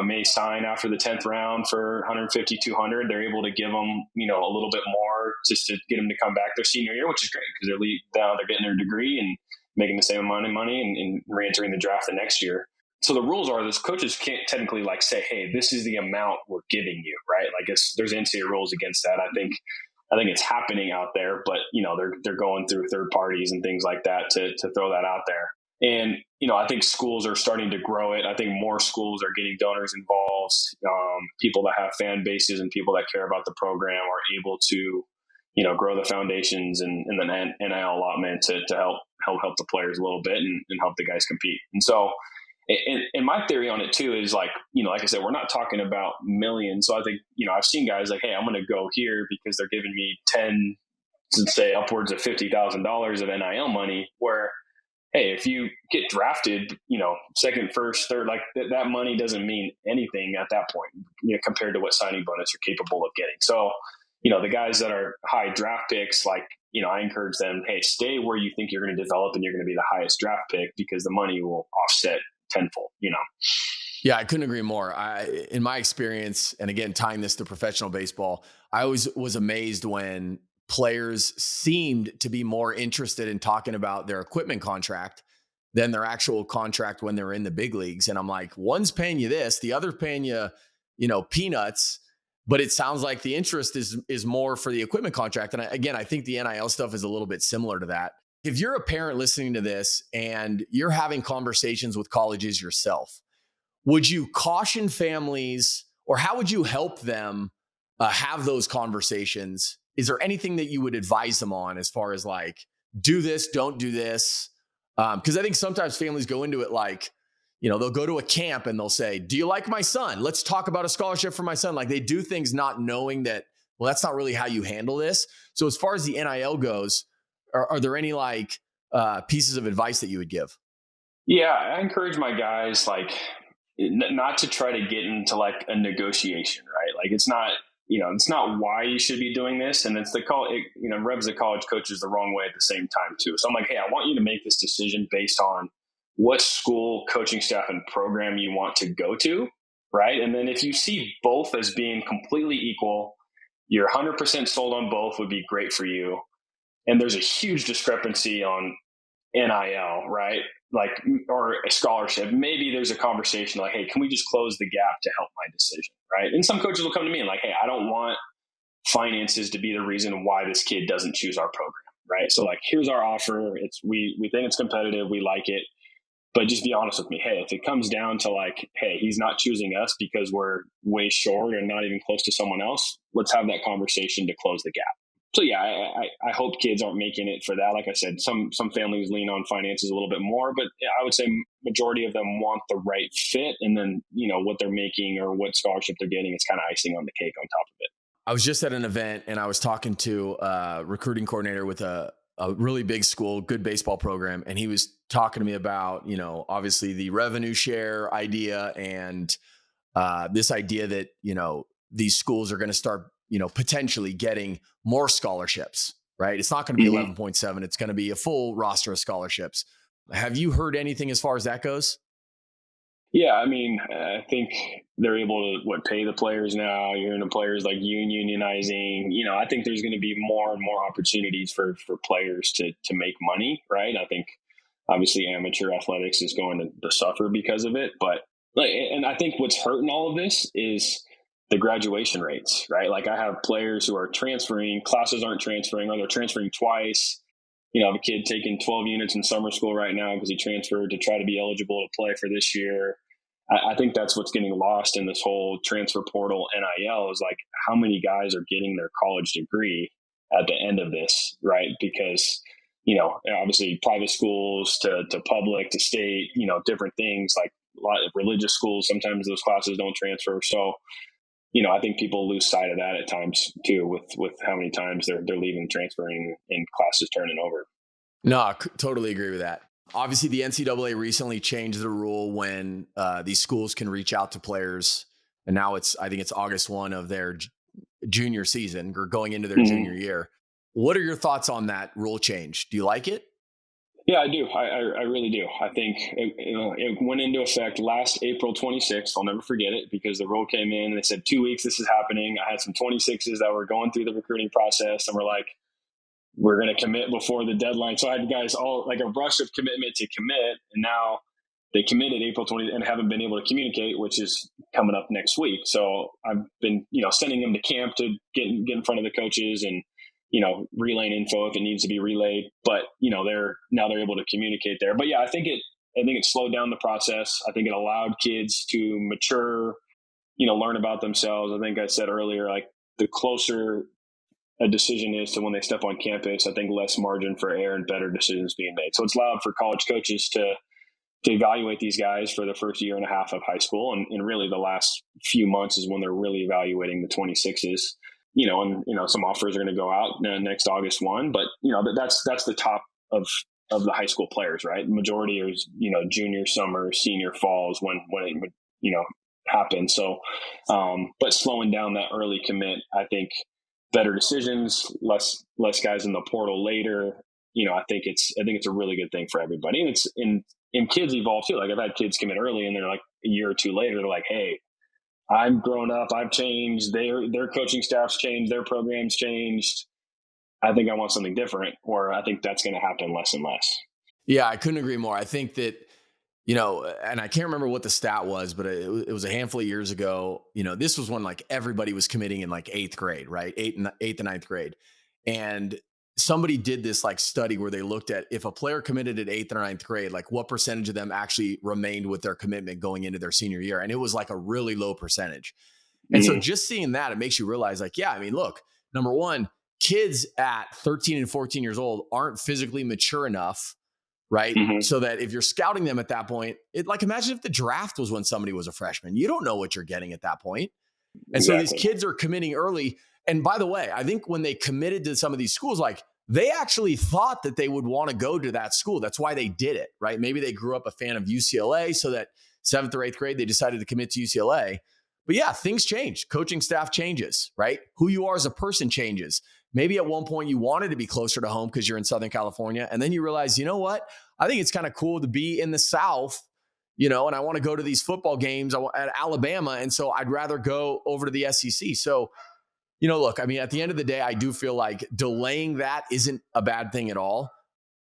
may sign after the 10th round for 150, 200. They're able to give them, a little bit more just to get them to come back their senior year, which is great because they're getting their degree and making the same amount of money and re-entering the draft the next year. So the rules are, this coaches can't technically like say, hey, this is the amount we're giving you, right? Like there's NCAA rules against that. I think it's happening out there, but they're going through third parties and things like that to throw that out there. And I think schools are starting to grow it. I think more schools are getting donors involved. People that have fan bases and people that care about the program are able to grow the foundations and then NIL allotment to help the players a little bit and help the guys compete. And so, and my theory on it too is like, like I said, we're not talking about millions. So I think, I've seen guys like, hey, I'm going to go here because they're giving me 10 to say upwards of $50,000 of NIL money, where, hey, if you get drafted, second, first, third, like that money doesn't mean anything at that point, compared to what signing bonus you're capable of getting. So, the guys that are high draft picks, like, I encourage them, hey, stay where you think you're going to develop and you're going to be the highest draft pick because the money will offset tenfold, Yeah, I couldn't agree more. In my experience, and again, tying this to professional baseball, I always was amazed when players seemed to be more interested in talking about their equipment contract than their actual contract when they're in the big leagues. And I'm like, one's paying you this, the other paying you, peanuts. But it sounds like the interest is more for the equipment contract. And I think the NIL stuff is a little bit similar to that. If you're a parent listening to this and you're having conversations with colleges yourself, would you caution families, or how would you help them have those conversations? Is there anything that you would advise them on as far as like, do this, don't do this? Because I think sometimes families go into it like, they'll go to a camp and they'll say, do you like my son? Let's talk about a scholarship for my son. Like they do things not knowing that, well, that's not really how you handle this. So as far as the NIL goes, are there any like pieces of advice that you would give? Yeah, I encourage my guys like not to try to get into like a negotiation, right? Like it's not why you should be doing this, and it's revs the college coaches the wrong way at the same time too. So I'm like, hey, I want you to make this decision based on what school, coaching staff, and program you want to go to, right? And then if you see both as being completely equal, you're 100% sold on both, would be great for you. And there's a huge discrepancy on NIL, right? Like, or a scholarship. Maybe there's a conversation like, hey, can we just close the gap to help my decision, right? And some coaches will come to me and like, hey, I don't want finances to be the reason why this kid doesn't choose our program, right? So like, here's our offer. We think it's competitive. We like it. But just be honest with me. Hey, if it comes down to like, hey, he's not choosing us because we're way short and not even close to someone else, let's have that conversation to close the gap. So yeah, I hope kids aren't making it for that. Like I said, some families lean on finances a little bit more, but I would say majority of them want the right fit, and then what they're making or what scholarship they're getting is kind of icing on the cake on top of it. I was just at an event and I was talking to a recruiting coordinator with a really big school, good baseball program. And he was talking to me about, obviously the revenue share idea and this idea that, these schools are going to start, potentially getting more scholarships, right? It's not going to be 11.7. It's going to be a full roster of scholarships. Have you heard anything as far as that goes? Yeah, I mean, I think they're able to pay the players now. You're into players like unionizing. I think there's going to be more and more opportunities for players to make money, right? I think obviously amateur athletics is going to suffer because of it, but and I think what's hurting all of this is the graduation rates, right? Like I have players who are transferring, classes aren't transferring, or they're transferring twice. I have a kid taking 12 units in summer school right now because he transferred to try to be eligible to play for this year. I think that's what's getting lost in this whole transfer portal NIL is like how many guys are getting their college degree at the end of this, right? Because, obviously private schools to public to state, different things like a lot of religious schools, sometimes those classes don't transfer. So, I think people lose sight of that at times too, with how many times they're leaving, transferring, and classes turning over. No, I totally agree with that. Obviously, the NCAA recently changed the rule when these schools can reach out to players, and now I think it's August 1 of their junior season or going into their junior year. What are your thoughts on that rule change? Do you like it? Yeah, I do. I really do. I think it went into effect last April 26th. I'll never forget it because the rule came in and they said 2 weeks, this is happening. I had some 26s that were going through the recruiting process and we're like, we're going to commit before the deadline. So I had guys all like a rush of commitment to commit. And now they committed April 20th and haven't been able to communicate, which is coming up next week. So I've been, sending them to camp to get in front of the coaches and, relaying info if it needs to be relayed, but they're able to communicate there. But yeah, I think it slowed down the process. I think it allowed kids to mature, learn about themselves. I think I said earlier, like the closer a decision is to when they step on campus, I think less margin for error and better decisions being made. So it's allowed for college coaches to evaluate these guys for the first year and a half of high school. And really the last few months is when they're really evaluating the 26s. Some offers are going to go out next August 1, but that's the top of the high school players, right? The majority is, junior, summer, senior, falls when it happen. So, but slowing down that early commit, I think better decisions, less guys in the portal later. I think it's a really good thing for everybody. And it's and kids evolve too. Like I've had kids commit early and they're like a year or two later, they're like, hey, I'm grown up. I've changed. Their coaching staff's changed. Their program's changed. I think I want something different, or I think that's going to happen less and less. Yeah, I couldn't agree more. I think that, and I can't remember what the stat was, but it was a handful of years ago. This was when like everybody was committing in like eighth grade, right? Eighth and ninth grade. And somebody did this like study where they looked at if a player committed at eighth or ninth grade, like what percentage of them actually remained with their commitment going into their senior year. And it was like a really low percentage. And so just seeing that, it makes you realize like, yeah, I mean, look, number one, kids at 13 and 14 years old aren't physically mature enough, right? So that if you're scouting them at that point, imagine if the draft was when somebody was a freshman, you don't know what you're getting at that point. And so these kids are committing early. And by the way, I think when they committed to some of these schools, like they actually thought that they would want to go to that school. That's why they did it, right? Maybe they grew up a fan of UCLA, so that 7th or 8th grade, they decided to commit to UCLA. But yeah, things change. Coaching staff changes, right? Who you are as a person changes. Maybe at one point you wanted to be closer to home because you're in Southern California. And then you realize, you know what? I think it's kind of cool to be in the South, and I want to go to these football games at Alabama. And so I'd rather go over to the SEC. So, look, I mean, at the end of the day, I do feel like delaying that isn't a bad thing at all.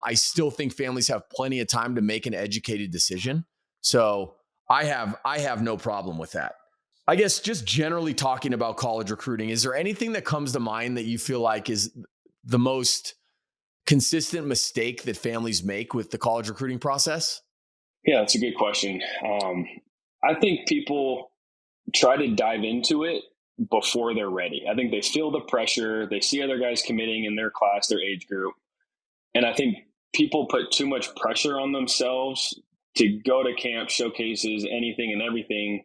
I still think families have plenty of time to make an educated decision. So I have no problem with that. I guess just generally talking about college recruiting, is there anything that comes to mind that you feel like is the most consistent mistake that families make with the college recruiting process? Yeah, that's a good question. I think people try to dive into it before they're ready. I think they feel the pressure. They see other guys committing in their class, their age group. And I think people put too much pressure on themselves to go to camp, showcases, anything and everything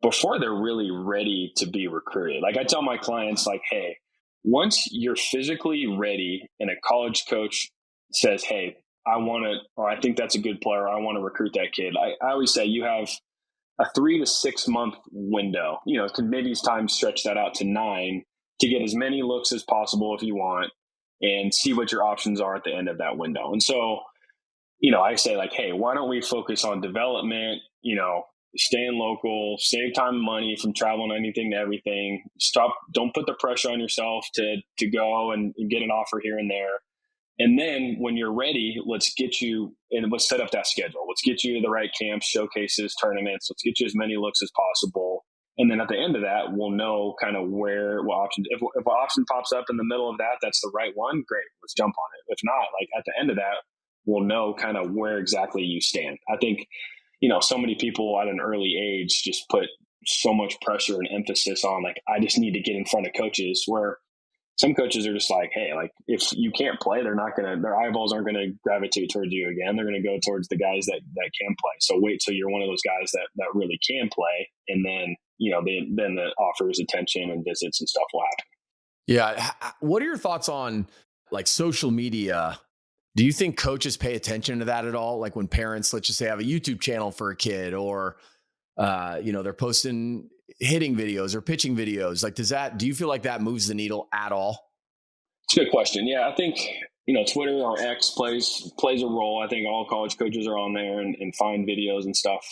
before they're really ready to be recruited. Like I tell my clients, like, hey, once you're physically ready and a college coach says, hey, I want to, or I think that's a good player, I want to recruit that kid. I always say you have a 3 to 6 month window. You know, can maybe time stretch that out to 9 to get as many looks as possible if you want and see what your options are at the end of that window. And so, you know, I say like, hey, why don't we focus on development, you know, staying local, save time and money from traveling anything to everything. Don't put the pressure on yourself to go and get an offer here and there. And then when you're ready, let's get you and let's set up that schedule. Let's get you the right camps, showcases, tournaments. Let's get you as many looks as possible. And then at the end of that, we'll know kind of what options. If an option pops up in the middle of that, that's the right one. Great, let's jump on it. If not, like at the end of that, we'll know kind of where exactly you stand. I think, you know, so many people at an early age just put so much pressure and emphasis on like, I just need to get in front of coaches, where some coaches are just like, hey, like if you can't play, their eyeballs aren't going to gravitate towards you again. They're going to go towards the guys that can play. So wait till you're one of those guys that really can play. And then, you know, then the offers, attention and visits and stuff will happen. Yeah. What are your thoughts on like social media? Do you think coaches pay attention to that at all? Like when parents, let's just say, have a YouTube channel for a kid, or you know, they're posting hitting videos or pitching videos. Like, do you feel like that moves the needle at all? It's a good question. Yeah, I think, you know, Twitter or X plays a role. I think all college coaches are on there and find videos and stuff.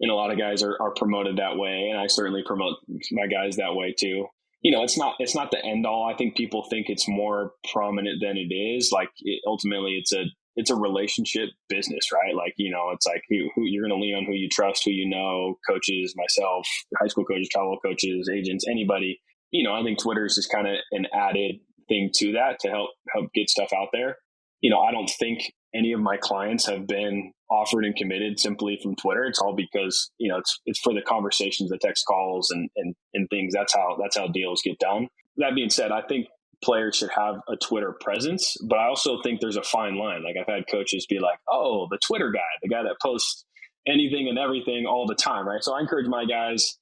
And a lot of guys are promoted that way. And I certainly promote my guys that way too. You know, it's not the end all. I think people think it's more prominent than it is. Like ultimately it's a relationship business, right? Like, you know, it's like who you're going to lean on, who you trust, who you know, coaches, myself, high school coaches, travel coaches, agents, anybody. You know, I think Twitter is just kind of an added thing to that to help get stuff out there. You know, I don't think any of my clients have been offered and committed simply from Twitter. It's all because, you know, it's for the conversations, the text calls and things. That's how deals get done. That being said, I think players should have a Twitter presence, but I also think there's a fine line. Like I've had coaches be like, oh, the Twitter guy, the guy that posts anything and everything all the time, right? So I encourage my guys,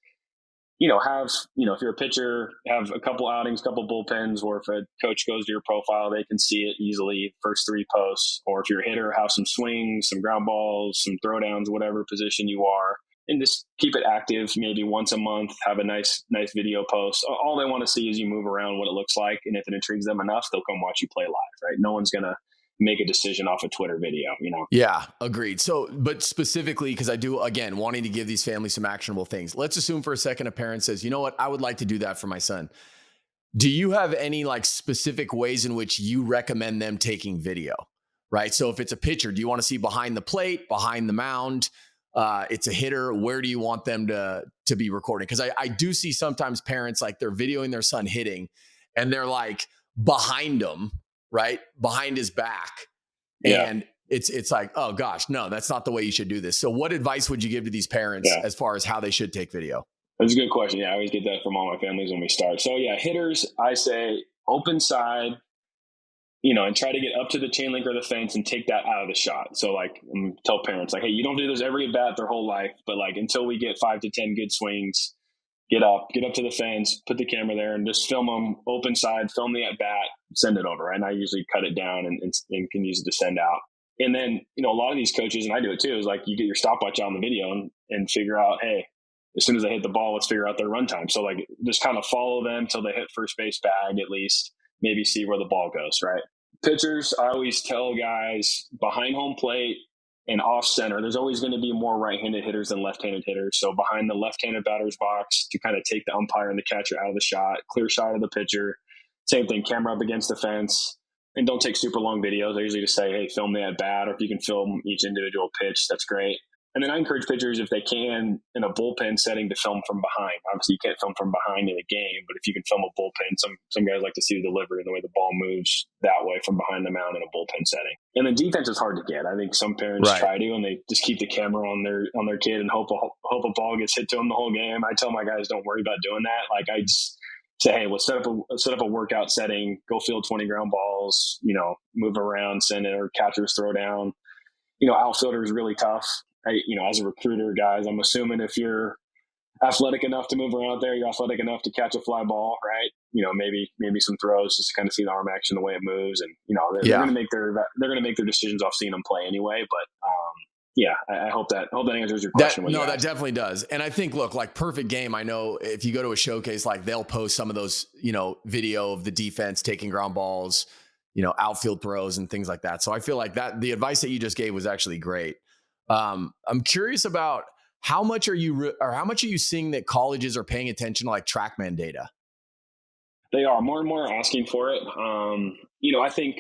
you know, if you're a pitcher, have a couple outings, couple bullpens, or if a coach goes to your profile, they can see it easily, first 3 posts. Or if you're a hitter, have some swings, some ground balls, some throwdowns, whatever position you are, and just keep it active. Maybe once a month, have a nice video post. All they want to see is you move around, what it looks like. And if it intrigues them enough, they'll come watch you play live, right? No one's going to make a decision off a Twitter video, you know? Yeah, agreed. So, but specifically, because I do, again, wanting to give these families some actionable things. Let's assume for a second a parent says, you know what, I would like to do that for my son. Do you have any like specific ways in which you recommend them taking video, right? So if it's a pitcher, do you want to see behind the plate, behind the mound? It's a hitter. Where do you want them to be recording? Because I do see sometimes parents like they're videoing their son hitting and they're like behind him, right? Behind his back. Yeah. And it's like, oh gosh, no, that's not the way you should do this. So what advice would you give to these parents as far as how they should take video? That's a good question. Yeah, I always get that from all my families when we start. So yeah, hitters, I say open side, you know, and try to get up to the chain link or the fence and take that out of the shot. So like tell parents like, hey, you don't do this every at bat their whole life, but like until we get 5 to 10 good swings, get up to the fence, put the camera there and just film them open side, film the at bat, send it over. And I usually cut it down and can use it to send out. And then, you know, a lot of these coaches, and I do it too, is like you get your stopwatch on the video and figure out, hey, as soon as they hit the ball, let's figure out their run time. So like just kind of follow them till they hit first base bag at least, maybe see where the ball goes, right? Pitchers, I always tell guys behind home plate and off center, there's always going to be more right-handed hitters than left-handed hitters. So behind the left-handed batter's box to kind of take the umpire and the catcher out of the shot, clear shot of the pitcher. Same thing, camera up against the fence. And don't take super long videos. I usually just say, hey, film the at bat, or if you can film each individual pitch, that's great. And then I encourage pitchers, if they can, in a bullpen setting, to film from behind. Obviously, you can't film from behind in a game, but if you can film a bullpen, some guys like to see the delivery and the way the ball moves that way from behind the mound in a bullpen setting. And then defense is hard to get. I think some parents try to, and they just keep the camera on their kid and hope a ball gets hit to them the whole game. I tell my guys, don't worry about doing that. Like, I just say, hey, let's set up a workout setting, go field 20 ground balls, move around, send it, or catchers throw down. Outfielder is really tough. As a recruiter, guys, I'm assuming if you're athletic enough to move around there, you're athletic enough to catch a fly ball, right? Maybe some throws just to kind of see the arm action, the way it moves, and they're going to make their decisions off seeing them play anyway. But I hope that answers your question. That definitely does. And I think, look, like Perfect Game, I know if you go to a showcase, like they'll post some of those, video of the defense taking ground balls, outfield throws and things like that. So I feel like that the advice that you just gave was actually great. I'm curious about how much are you seeing that colleges are paying attention to like TrackMan data? They are more and more asking for it. I think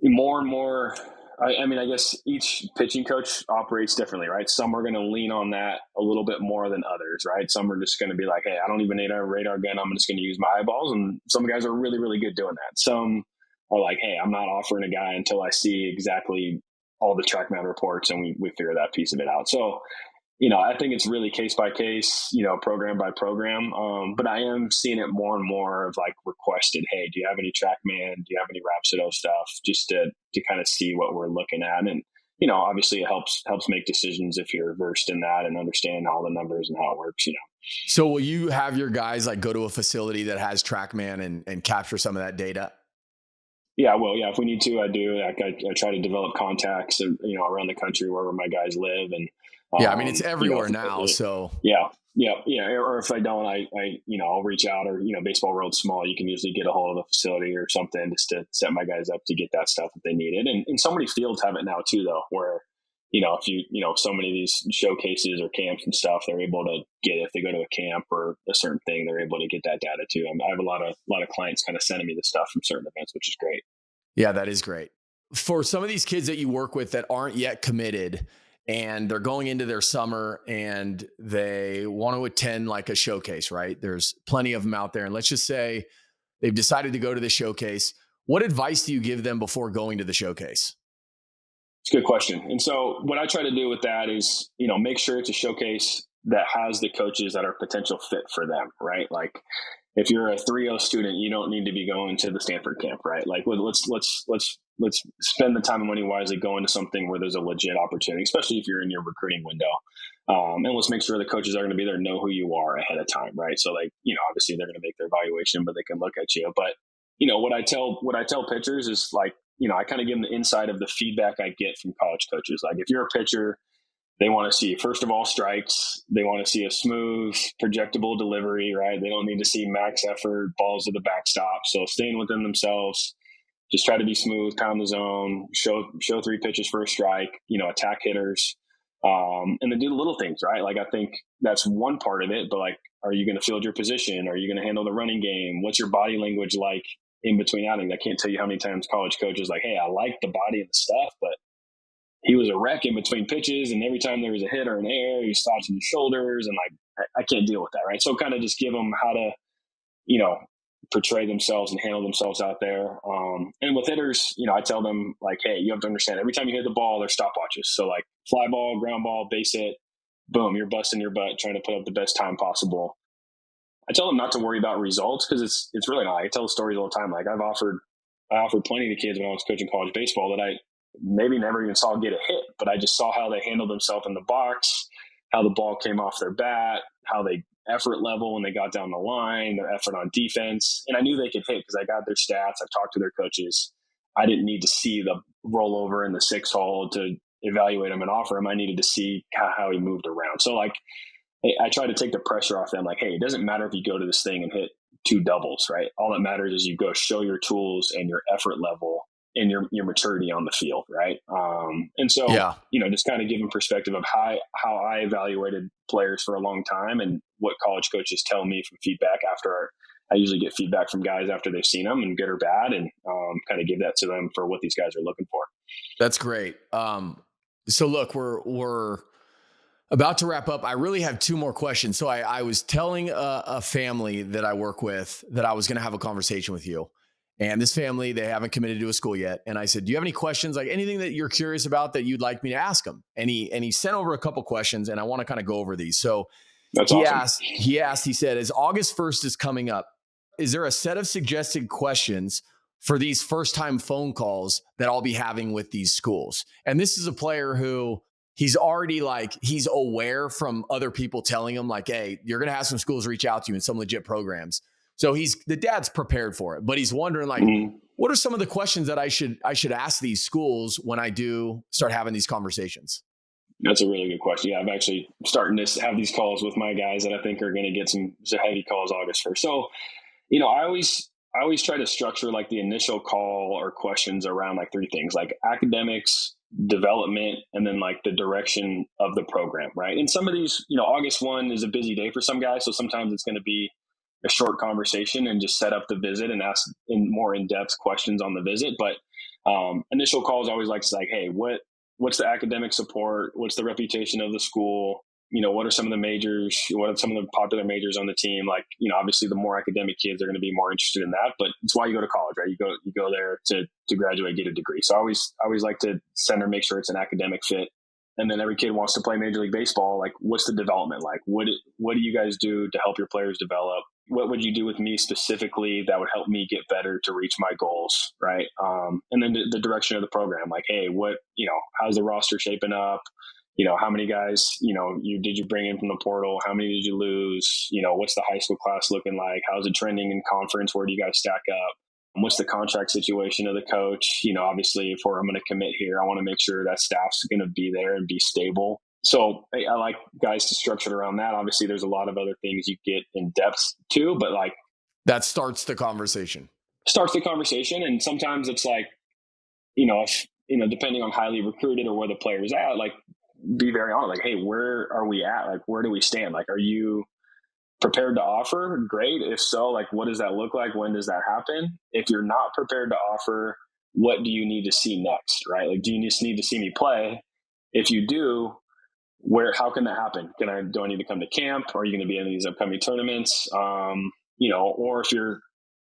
more and more. I guess each pitching coach operates differently, right? Some are going to lean on that a little bit more than others, right? Some are just going to be like, hey, I don't even need a radar gun. I'm just going to use my eyeballs. And some guys are really, really good doing that. Some are like, hey, I'm not offering a guy until I see exactly all the TrackMan reports and we figure that piece of it out. So, I think it's really case by case, program by program. But I am seeing it more and more of like requested, hey, do you have any TrackMan? Do you have any Rhapsody stuff? Just to kind of see what we're looking at. And, obviously it helps make decisions if you're versed in that and understand all the numbers and how it works, So will you have your guys like go to a facility that has TrackMan and capture some of that data? Yeah, I will. Yeah, if we need to, I do. I try to develop contacts, around the country wherever my guys live, and it's everywhere now. So yeah. Or if I don't, I'll reach out, or baseball world's small. You can usually get a hold of a facility or something just to set my guys up to get that stuff if they need it. And so many fields have it now too, though, where if so many of these showcases or camps and stuff, they're able to get, if they go to a camp or a certain thing, they're able to get that data too. I have a lot of clients kind of sending me the stuff from certain events, which is great. Yeah, that is great. For some of these kids that you work with that aren't yet committed and they're going into their summer and they want to attend like a showcase, right? There's plenty of them out there. And let's just say they've decided to go to the showcase. What advice do you give them before going to the showcase? It's a good question. And so what I try to do with that is, make sure it's a showcase that has the coaches that are potential fit for them, right? Like if you're a 3.0 student, you don't need to be going to the Stanford camp, right? Like let's spend the time and money wisely going to something where there's a legit opportunity, especially if you're in your recruiting window. And let's make sure the coaches are going to be there, know who you are ahead of time, right? So like, obviously they're going to make their evaluation, but they can look at you. But, what I tell pitchers is like, I kind of give them the insight of the feedback I get from college coaches. Like if you're a pitcher, they want to see, first of all, strikes. They want to see a smooth, projectable delivery, right? They don't need to see max effort, balls to the backstop. So staying within themselves, just try to be smooth, pound the zone, show 3 pitches for a strike, attack hitters. And then do the little things, right? Like I think that's one part of it, but like, are you going to field your position? Are you going to handle the running game? What's your body language like in between outings? I can't tell you how many times college coaches like, hey, I like the body and the stuff, but he was a wreck in between pitches. And every time there was a hit or an error, he slouched his shoulders. And like, I can't deal with that. Right. So kind of just give them how to, portray themselves and handle themselves out there. And with hitters, I tell them like, hey, you have to understand every time you hit the ball, there's stopwatches. So like fly ball, ground ball, base hit, boom, you're busting your butt trying to put up the best time possible. I tell them not to worry about results because it's really not. I tell stories all the time. Like I offered plenty of kids when I was coaching college baseball that I maybe never even saw get a hit, but I just saw how they handled themselves in the box, how the ball came off their bat, how they effort level when they got down the line, their effort on defense. And I knew they could hit because I got their stats. I've talked to their coaches. I didn't need to see the rollover in the 6 hole to evaluate him and offer him. I needed to see how he moved around. So like, I try to take the pressure off them. Like, hey, it doesn't matter if you go to this thing and hit 2 doubles, right? All that matters is you go show your tools and your effort level and your maturity on the field, right? And so, just kind of give them perspective of how I evaluated players for a long time and what college coaches tell me from feedback after I usually get feedback from guys after they've seen them and good or bad, and kind of give that to them for what these guys are looking for. That's great. So look, we're about to wrap up. I really have two more questions. So I was telling a family that I work with that I was going to have a conversation with you. And this family, they haven't committed to a school yet. And I said, do you have any questions, like anything that you're curious about that you'd like me to ask them? And he sent over a couple questions, and I want to kind of go over these. So That's he awesome. he said, as August 1st is coming up, is there a set of suggested questions for these first-time phone calls that I'll be having with these schools? And this is a player who he's already he's aware from other people telling him like, hey, you're going to have some schools reach out to you in some legit programs. So the dad's prepared for it, but he's wondering what are some of the questions that I should ask these schools when I do start having these conversations? That's a really good question. Yeah, I'm actually starting to have these calls with my guys that I think are going to get some heavy calls August 1st. So, I always try to structure like the initial call or questions around like three things, like academics, development, and then like the direction of the program, right? And some of these, August 1 is a busy day for some guys. So sometimes it's going to be a short conversation and just set up the visit and ask more in-depth questions on the visit. But initial calls always like to say, hey, what's the academic support? What's the reputation of the school? What are some of the majors? What are some of the popular majors on the team? Like, obviously the more academic kids are going to be more interested in that, but it's why you go to college, right? You go there to graduate, get a degree. So I always like to make sure it's an academic fit. And then every kid wants to play Major League Baseball. Like, what's the development like? What do you guys do to help your players develop? What would you do with me specifically that would help me get better to reach my goals, right? And then the direction of the program, like, hey, how's the roster shaping up? How many guys, did you bring in from the portal? How many did you lose? What's the high school class looking like? How's it trending in conference? Where do you guys stack up? What's the contract situation of the coach? Obviously, if I'm going to commit here, I want to make sure that staff's going to be there and be stable. So I like guys to structure it around that. Obviously, there's a lot of other things you get in depth too, but like that starts the conversation. And sometimes it's like, if, depending on highly recruited or where the player's at, like be very honest, like, hey, where are we at? Like, where do we stand? Like, are you prepared to offer? Great. If so, like, what does that look like? When does that happen? If you're not prepared to offer, what do you need to see next? Right? Like, do you just need to see me play? If you do, how can that happen? Do I need to come to camp? Are you going to be in these upcoming tournaments? Or if you're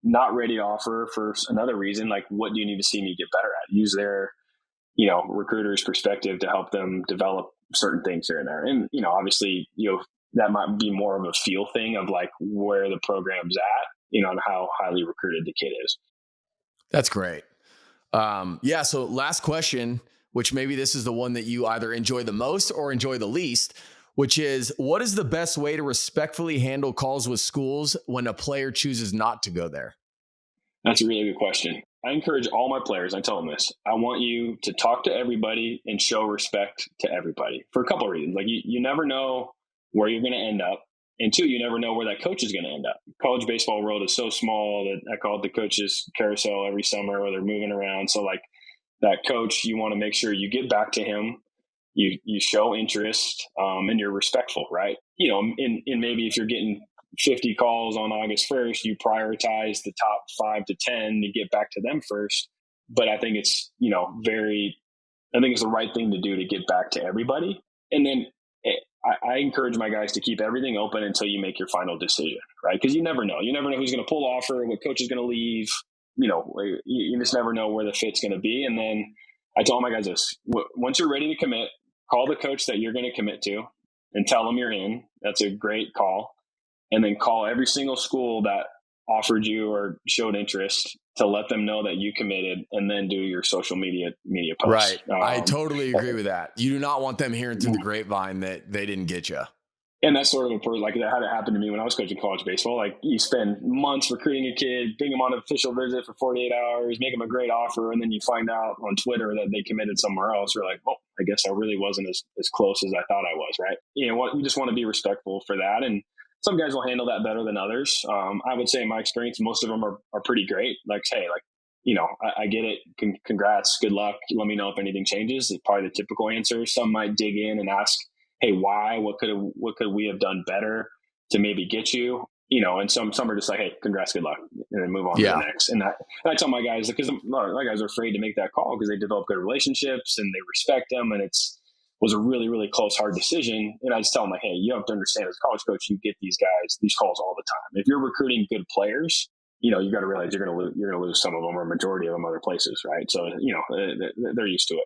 not ready to offer for another reason, like, what do you need to see me get better at? Use their, recruiter's perspective to help them develop certain things here and there. And, obviously, that might be more of a feel thing of like where the program's at, and how highly recruited the kid is. That's great. Yeah. So last question, which maybe this is the one that you either enjoy the most or enjoy the least, which is, what is the best way to respectfully handle calls with schools when a player chooses not to go there? That's a really good question. I encourage all my players, I tell them this, I want you to talk to everybody and show respect to everybody for a couple of reasons. Like, you never know where you're going to end up. And two, you never know where that coach is going to end up. College baseball world is so small that I call it the coaches carousel every summer where they're moving around. So like that coach, you want to make sure you get back to him. You show interest, and you're respectful, right? And maybe if you're getting 50 calls on August 1st, you prioritize the top 5 to 10 to get back to them first. But I think it's, I think it's the right thing to do to get back to everybody. And then I encourage my guys to keep everything open until you make your final decision, right? Because you never know. You never know who's going to pull offer, what coach is going to leave. You just never know where the fit's going to be. And then I tell my guys this: once you're ready to commit, call the coach that you're going to commit to and tell them you're in. That's a great call. And then call every single school that offered you or showed interest to let them know that you committed, and then do your social media posts. Right. I totally agree with that. You do not want them hearing through the grapevine that they didn't get you. And that's sort of like that had it happen to me when I was coaching college baseball. Like, you spend months recruiting a kid, bring him on an official visit for 48 hours, make him a great offer, and then you find out on Twitter that they committed somewhere else. You're like, well, I guess I really wasn't as close as I thought I was, right? You just want to be respectful for that. And some guys will handle that better than others. I would say in my experience, most of them are pretty great. Like, hey, like, I get it. Congrats. Good luck. Let me know if anything changes. It's probably the typical answer. Some might dig in and ask, hey, why? What could we have done better to maybe get you? And some are just like, hey, congrats, good luck, and then move on to the next. And I tell my guys, because a lot of guys are afraid to make that call because they develop good relationships and they respect them, and it's was a really, really close, hard decision. And I just tell them, like, hey, you have to understand, as a college coach, you get these guys, these calls all the time. If you're recruiting good players, you got to realize you're going to lose some of them, or a majority of them, other places, right? So, they're used to it.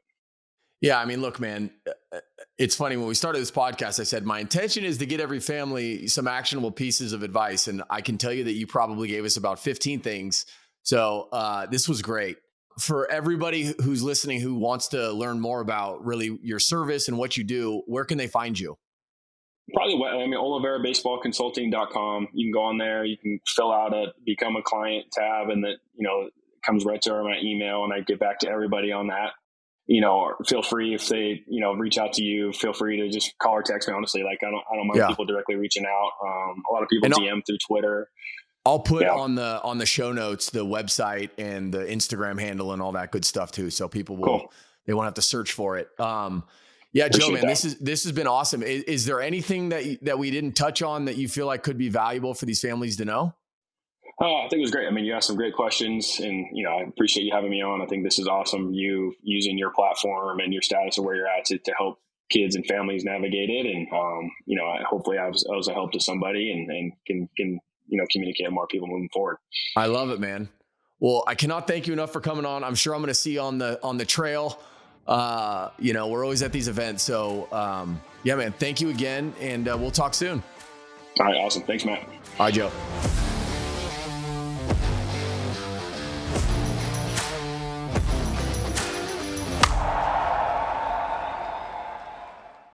Yeah, I mean, look, man, it's funny. When we started this podcast, I said my intention is to get every family some actionable pieces of advice. And I can tell you that you probably gave us about 15 things. So this was great. For everybody who's listening who wants to learn more about really your service and what you do, where can they find you? Probably, Oliveira Baseball Consulting.com. You can go on there. You can fill out a become a client tab, and that, comes right to my email, and I get back to everybody on that. Feel free, if they, reach out to you, feel free to just call or text me. Honestly, like I don't mind people directly reaching out. A lot of people DM through Twitter. I'll put on the show notes the website and the Instagram handle and all that good stuff too, so people will they won't have to search for it. Yeah, Joe, man, this has been awesome. Is there anything that we didn't touch on that you feel like could be valuable for these families to know? Oh, I think it was great. I mean, you asked some great questions, and, I appreciate you having me on. I think this is awesome. You using your platform and your status of where you're at to help kids and families navigate it. And, hopefully I was a help to somebody and can communicate with more people moving forward. I love it, man. Well, I cannot thank you enough for coming on. I'm sure I'm going to see you on the trail. We're always at these events. So, yeah, man, thank you again. And we'll talk soon. All right. Awesome. Thanks, Matt. All right, Joe.